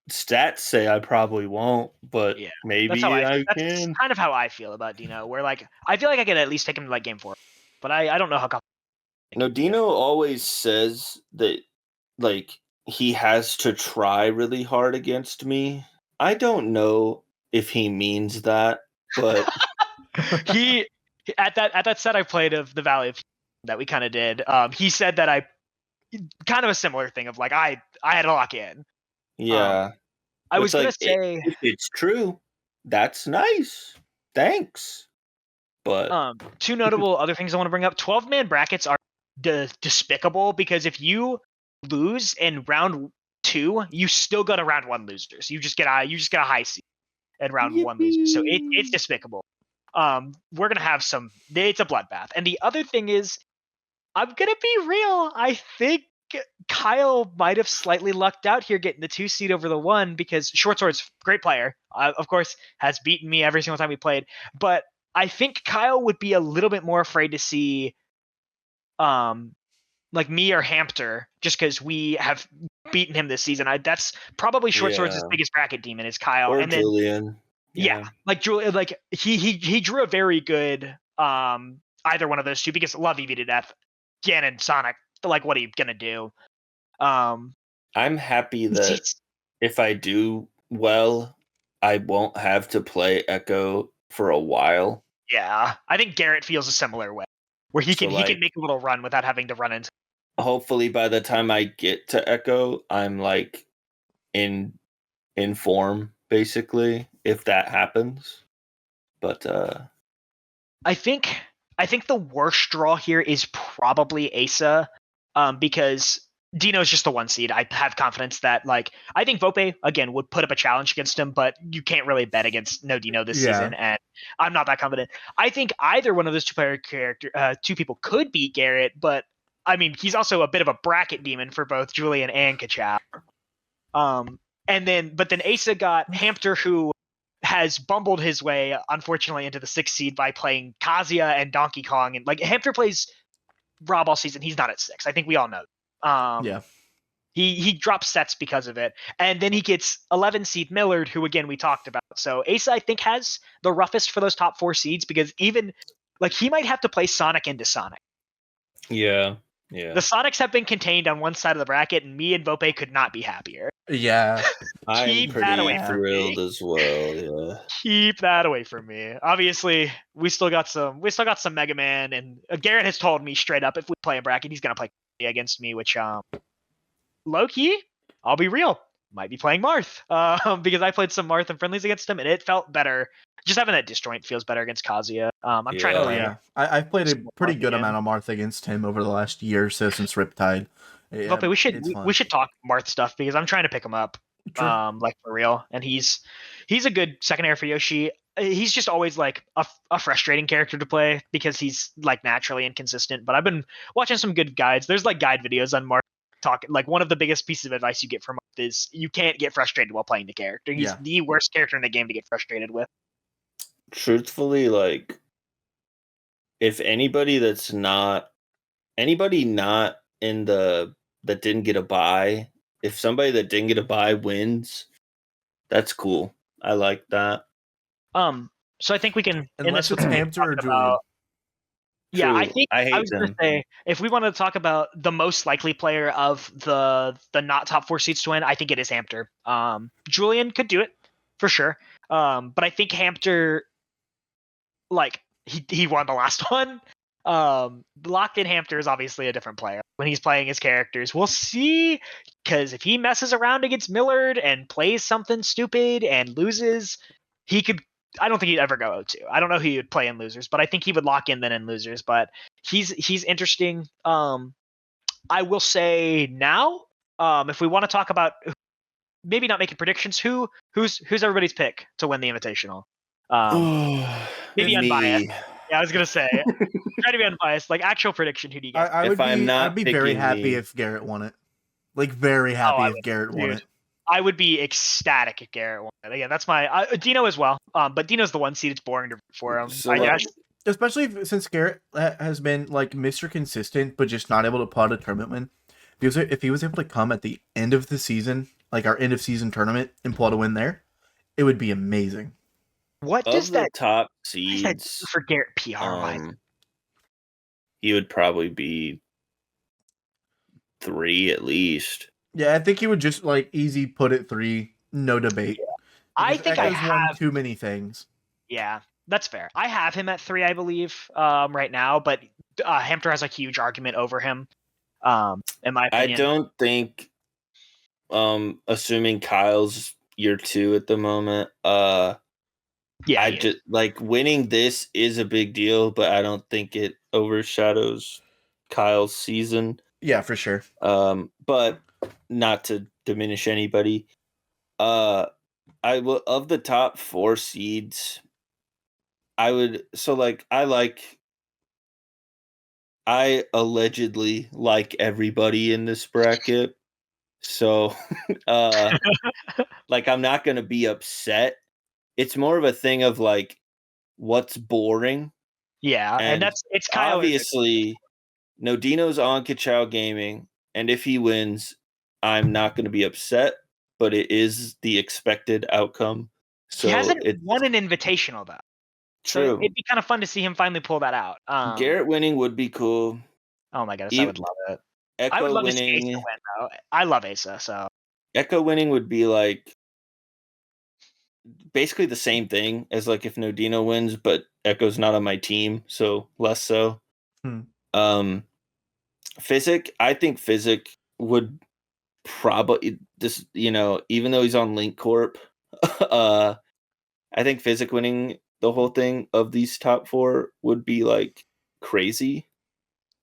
stats say I probably won't, but maybe I can. That's kind of how I feel about Dino, where like I feel like I could at least take him to like game 4, but I don't know how. Dino always says that like he has to try really hard against me. I don't know if he means that, but he at that set I played of the Valley of that we kind of did. He said that I kind of a similar thing of like I had to lock in. Yeah. I was gonna say if it's true, that's nice. Thanks. But 2 notable other things I want to bring up. 12-man brackets are despicable because if you lose in round 2, you still got a round 1 losers. You just get a high seed in round 1 losers. So it's despicable. We're gonna have it's a bloodbath. And the other thing is, I'm gonna be real. I think Kyle might have slightly lucked out here getting the 2 seed over the 1 because Short Sword's great player. Of course, has beaten me every single time we played. But I think Kyle would be a little bit more afraid to see, like me or Hamster, just because we have beaten him this season. That's probably Short Sword's biggest bracket demon is Kyle, or and then Julian. Like Julian, like he drew a very good either one of those two because love EV to death. Ganon, Sonic, like what are you gonna do? I'm happy that if I do well, I won't have to play Echo for a while. Yeah, I think Garrett feels a similar way, where he can make a little run without having to run into. Hopefully, by the time I get to Echo, I'm like in form, basically, if that happens. But I think the worst draw here is probably Asa, because Dino's just the 1 seed. I have confidence that I think Vope again would put up a challenge against him, but you can't really bet against no Dino this season, and I'm not that confident. I think either one of those two people could beat Garrett, but I mean he's also a bit of a bracket demon for both Julian and Kachow. But then Asa got Hamster, who has bumbled his way, unfortunately, into the 6th seed by playing Kazuya and Donkey Kong. And Hamster plays Rob all season. He's not at 6. I think we all know. He drops sets because of it. And then he gets 11 seed Millard, who again we talked about. So Asa, I think, has the roughest for those top 4 seeds because even he might have to play Sonic into Sonic. Yeah. The Sonics have been contained on one side of the bracket, and me and Vope could not be happier. Yeah. I'm pretty thrilled as well. Yeah. Keep that away from me. Obviously, we still got some Mega Man, and Garrett has told me straight up if we play a bracket, he's gonna play against me, which low key, I'll be real. might be playing Marth because I played some Marth and friendlies against him, and it felt better. Just having that disjoint feels better against Kazuya. I'm trying to play. I've played a pretty Marth good again. amount of Marth against him over the last year or so since Riptide. Yeah, But we should talk Marth stuff because I'm trying to pick him up, like for real. And he's a good secondary for Yoshi. He's just always like a frustrating character to play because he's like naturally inconsistent. But I've been watching some good guides. There's like guide videos on Marth talking. Like one of the biggest pieces of advice you get from Marth is you can't get frustrated while playing the character. He's the worst character in the game to get frustrated with. Truthfully, like if anybody not in the that didn't get a buy, if somebody that didn't get a buy wins, that's cool. I like that. So I think we can, unless it's Hamster or Julian. Yeah, I think I was going to say if we want to talk about the most likely player of the not top 4 seeds to win, I think it is Hamster. Julian could do it for sure, but I think Hamster, like he won the last one. Locked in Hamster is obviously a different player when he's playing his characters. We'll see, because if he messes around against Millard and plays something stupid and loses, he could. I don't think he'd ever go 0-2. I don't know who he would play in losers, but I think he would lock in then in losers. But he's interesting. I will say now, if we want to talk about maybe not making predictions, who's everybody's pick to win the Invitational? Maybe unbiased. Yeah, I was gonna say try to be unbiased. Like actual prediction, who do you get? I'd be very happy if Garrett won it. Like very happy if Garrett won it. I would be ecstatic if Garrett won it. Again, that's my Dino as well. But Dino's the one seed. It's boring to root for him. So, especially since Garrett has been like Mr. Consistent, but just not able to pot a tournament win. Because if he was able to come at the end of the season, like our end of season tournament, and pull out a win there, it would be amazing. What does that top seeds for Garrett PR wise? He would probably be 3 at least. Yeah, I think he would just like easy put it 3, no debate. Yeah. I think I have won too many things. Yeah, that's fair. I have him at 3, I believe, right now, but Hamster has a huge argument over him. In my opinion, I don't think. Assuming Kyle's year 2 at the moment. Yeah, I just like winning this is a big deal, but I don't think it overshadows Kyle's season. Yeah, for sure. But not to diminish anybody. I will of the top 4 seeds. I allegedly like everybody in this bracket. So like I'm not gonna be upset. It's more of a thing of like what's boring. Yeah, and it's kind of obviously no Dino's on Kachow Gaming, and if he wins, I'm not gonna be upset, but it is the expected outcome. So he hasn't won an invitational though. True. So it'd be kind of fun to see him finally pull that out. Garrett winning would be cool. Oh my goodness, I would love it. Echo I would love winning, to see Asa win though. I love Asa, so Echo winning would be like basically the same thing as like if Nodino wins, but Echo's not on my team, so less so. Physic, I think Physic would probably just even though he's on Link Corp, I think Physic winning the whole thing of these top 4 would be like crazy.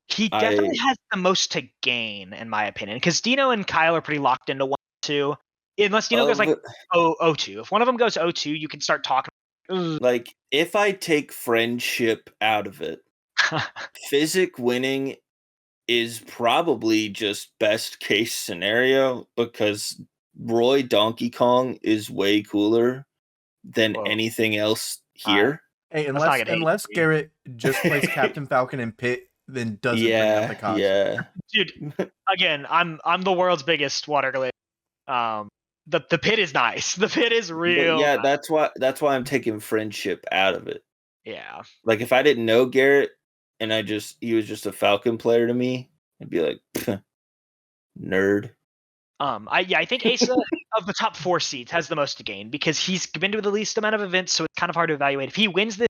He definitely has the most to gain, in my opinion, because Dino and Kyle are pretty locked into 1-2. Unless Dino goes like 0-2. If one of them goes 0-2, you can start talking. Like if I take friendship out of it, Physic winning is probably just best case scenario because Roy Donkey Kong is way cooler than anything else here. Hey, unless Garrett just plays Captain Falcon and Pit, then doesn't bring up the cost. Yeah. Dude, again, I'm the world's biggest water glade. The Pit is nice. The Pit is real. Yeah, nice. That's why I'm taking friendship out of it. Yeah. Like if I didn't know Garrett and he was just a Falcon player to me, I'd be like, nerd. I think Asa of the top 4 seeds has the most to gain because he's been to the least amount of events, so it's kind of hard to evaluate. If he wins this,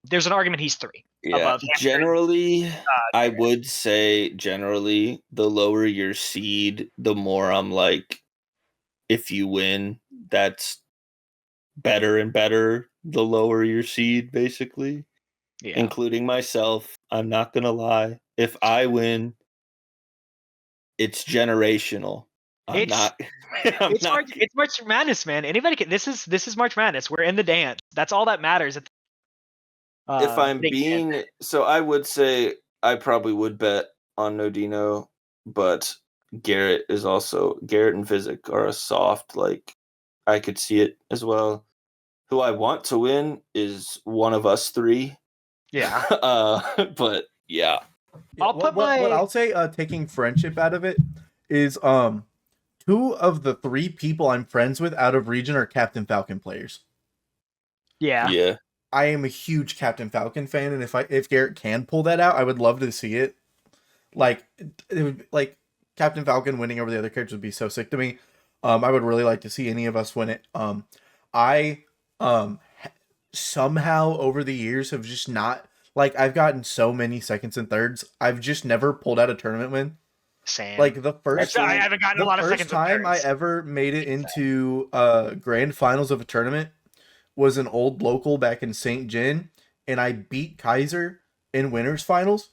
there's an argument he's 3. Yeah, generally, I would say the lower your seed, the more I'm like, if you win, that's better and better the lower your seed, basically. Yeah. Including myself. I'm not gonna lie. If I win, it's generational. I'm not. It's March Madness, man. Anybody can. This is March Madness. We're in the dance. That's all that matters. If I'm being so, I would say I probably would bet on Nodino, but Garrett and Physic are a soft. Like I could see it as well. Who I want to win is one of us three. Yeah. But yeah. What I'll say, taking friendship out of it, is 2 of the 3 people I'm friends with out of region are Captain Falcon players. Yeah. Yeah. I am a huge Captain Falcon fan, and if Garrett can pull that out, I would love to see it. Like Captain Falcon winning over the other characters would be so sick to me. I would really like to see any of us win it. I somehow over the years have just not, like, I've gotten so many seconds and thirds. I've just never pulled out a tournament win. Same. Like the first I haven't gotten a lot of seconds. The first time I ever made it into grand finals of a tournament was an old local back in St. John, and I beat Kaiser in winners finals,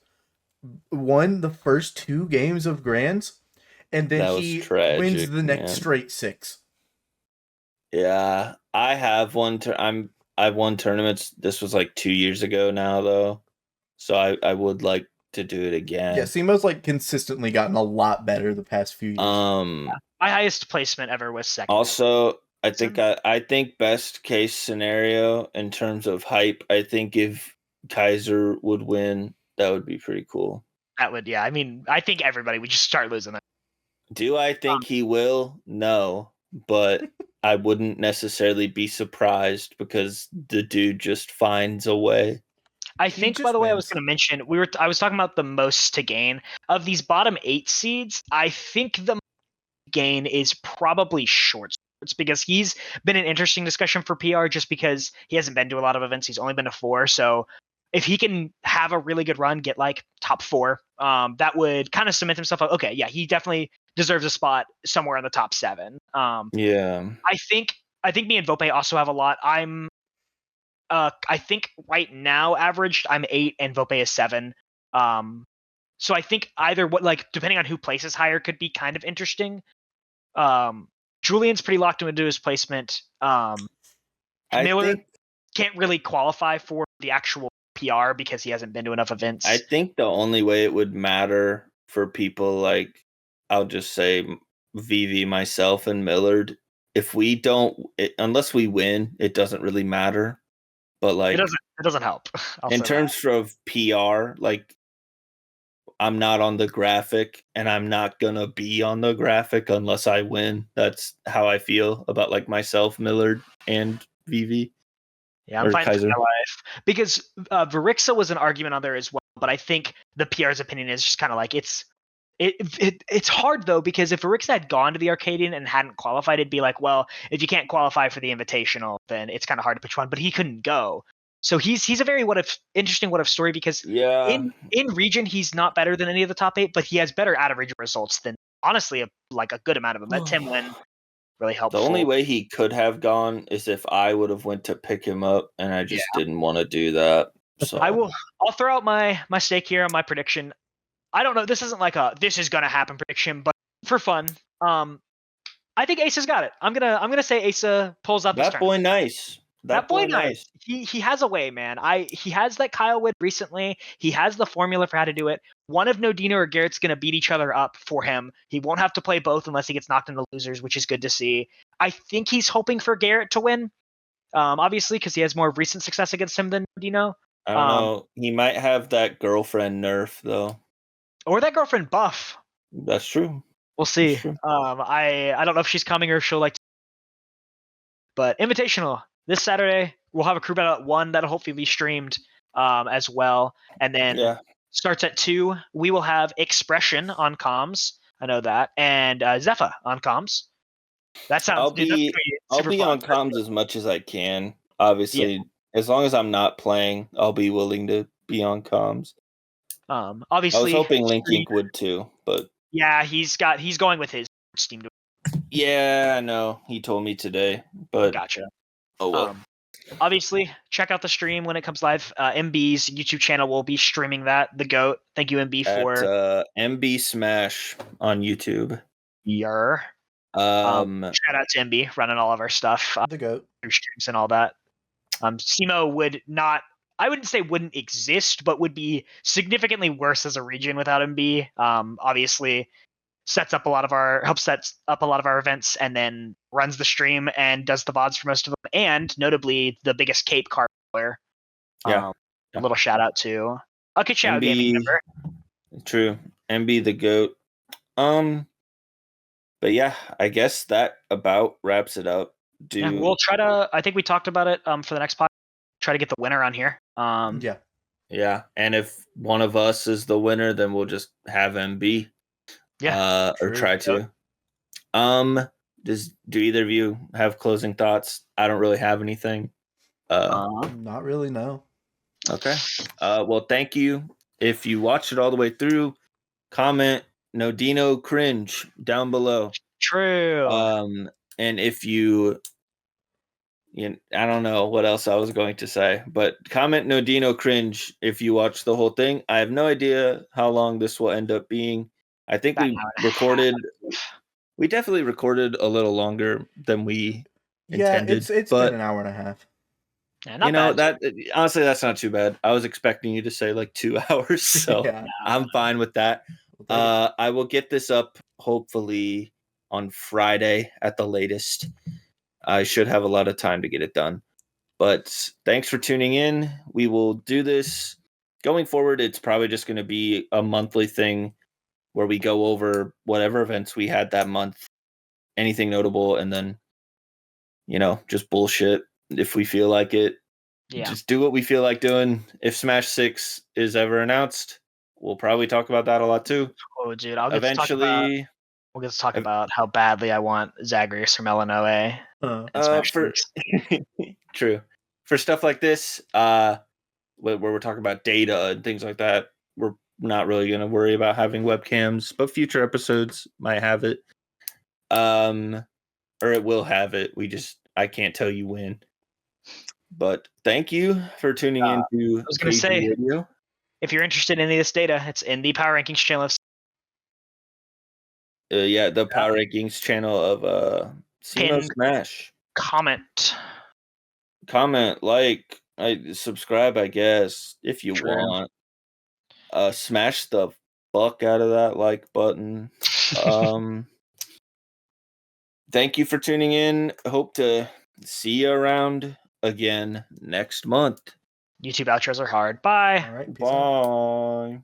won the first 2 games of grands, and then he wins the next straight 6. Yeah, I have won. I've won tournaments. This was like 2 years ago now, though, so I would like to do it again. Yeah, Semo's like consistently gotten a lot better the past few years. My highest placement ever was second. Also, I think best case scenario in terms of hype, I think if Kaiser would win, that would be pretty cool. That would, yeah. I mean, I think everybody would just start losing it. Do I think he will? No, but I wouldn't necessarily be surprised because the dude just finds a way. I think, by the way, I was going to mention, I was talking about the most to gain of these bottom 8 seeds. I think the gain is probably short swords, because he's been an interesting discussion for PR just because he hasn't been to a lot of events. He's only been to 4. So if he can have a really good run, get like top 4, that would kind of cement himself up. Okay, yeah, he definitely deserves a spot somewhere in the top 7. Yeah. I think me and Vope also have a lot. I think right now averaged I'm 8 and Vope is 7. So I think either depending on who places higher could be kind of interesting. Julian's pretty locked into his placement. Miller can't really qualify for the actual PR because he hasn't been to enough events. I think the only way it would matter for people like, I'll just say VV, myself, and Millard, if we don't, unless we win, it doesn't really matter. But like, it doesn't help. In terms of PR, like, I'm not on the graphic, and I'm not gonna be on the graphic unless I win. That's how I feel about like myself, Millard, and VV. Yeah, I'm fine with my life because Varixa was an argument on there as well. But I think the PR's opinion is just kind of like it's hard though, because if Varixa had gone to the Arcadian and hadn't qualified, it'd be like, well, if you can't qualify for the Invitational, then it's kind of hard to pitch one. But he couldn't go, so he's a very interesting story, because in region he's not better than any of the top 8, but he has better out of region results than honestly a good amount of them. That Tim win really helpful. The only way he could have gone is if I would have went to pick him up, and I just didn't want to do that. So I'll throw out my stake here on my prediction. I don't know. This isn't like a this is gonna happen prediction, but for fun, I think Asa's got it. I'm gonna say Asa pulls out this that boy nice. That boy nice. He has a way, man. He has that Kyle win recently. He has the formula for how to do it. One of Nodino or Garrett's gonna beat each other up for him. He won't have to play both unless he gets knocked into losers, which is good to see. I think he's hoping for Garrett to win, obviously because he has more recent success against him than Nodino. I don't know. He might have that girlfriend nerf though, or that girlfriend buff. That's true. We'll see. True. I don't know if she's coming or if she'll but Invitational this Saturday. We'll have a crew battle at 1 that'll hopefully be streamed as well, and then starts at 2. We will have Expression on comms. I know that, and Zepha on comms. That sounds. I'll be on comms as much as I can. Obviously, as long as I'm not playing, I'll be willing to be on comms. Obviously, I was hoping Link would too, but yeah, he's going with his Steam. Yeah, I know. He told me today, but Gotcha. oh well. Obviously, check out the stream when it comes live. MB's YouTube channel will be streaming that. The GOAT. Thank you, MB, for MB Smash on YouTube. your. Shout out to MB running all of our stuff. The GOAT. Through streams and all that. Semo would not. I wouldn't say wouldn't exist, but would be significantly worse as a region without MB. Obviously, helps set up a lot of our events, and then runs the stream and does the VODs for most of them, and notably the biggest Cape card player. Yeah. A little shout out to a Kachow gaming member. True. MB the GOAT. But yeah, I guess that about wraps it up. We'll try to. I think we talked about it for the next podcast. Try to get the winner on here. Yeah, and if one of us is the winner, then we'll just have MB. Yeah. Or try to. Do either of you have closing thoughts? I don't really have anything. Not really, no. Okay. Well, thank you. If you watched it all the way through, comment Nodino cringe down below. True. And if I don't know what else I was going to say, but comment Nodino cringe if you watch the whole thing. I have no idea how long this will end up being. I think we definitely recorded a little longer than we intended. It's been an hour and a half. Yeah, that honestly, that's not too bad. I was expecting you to say like 2 hours, so I'm fine with that. I will get this up hopefully on Friday at the latest. I should have a lot of time to get it done. But thanks for tuning in. We will do this going forward. It's probably just going to be a monthly thing where we go over whatever events we had that month, anything notable, and then, just bullshit if we feel like it. Yeah. Just do what we feel like doing. If Smash 6 is ever announced, we'll probably talk about that a lot too. Oh, dude, we'll get to talk about how badly I want Zagreus from Illinois. True. For stuff like this, where we're talking about data and things like that, we're not really going to worry about having webcams, but future episodes might have it. Or it will have it. I can't tell you when. But thank you for tuning in to I was going to say, Radio. If you're interested in any of this data, it's in the Power Rankings channel. The Power Rankings channel of Semo Smash. Comment, like, subscribe, I guess, if you want. Smash the fuck out of that like button. Thank you for tuning in. Hope to see you around again next month. YouTube outros are hard. Bye. All right. Bye.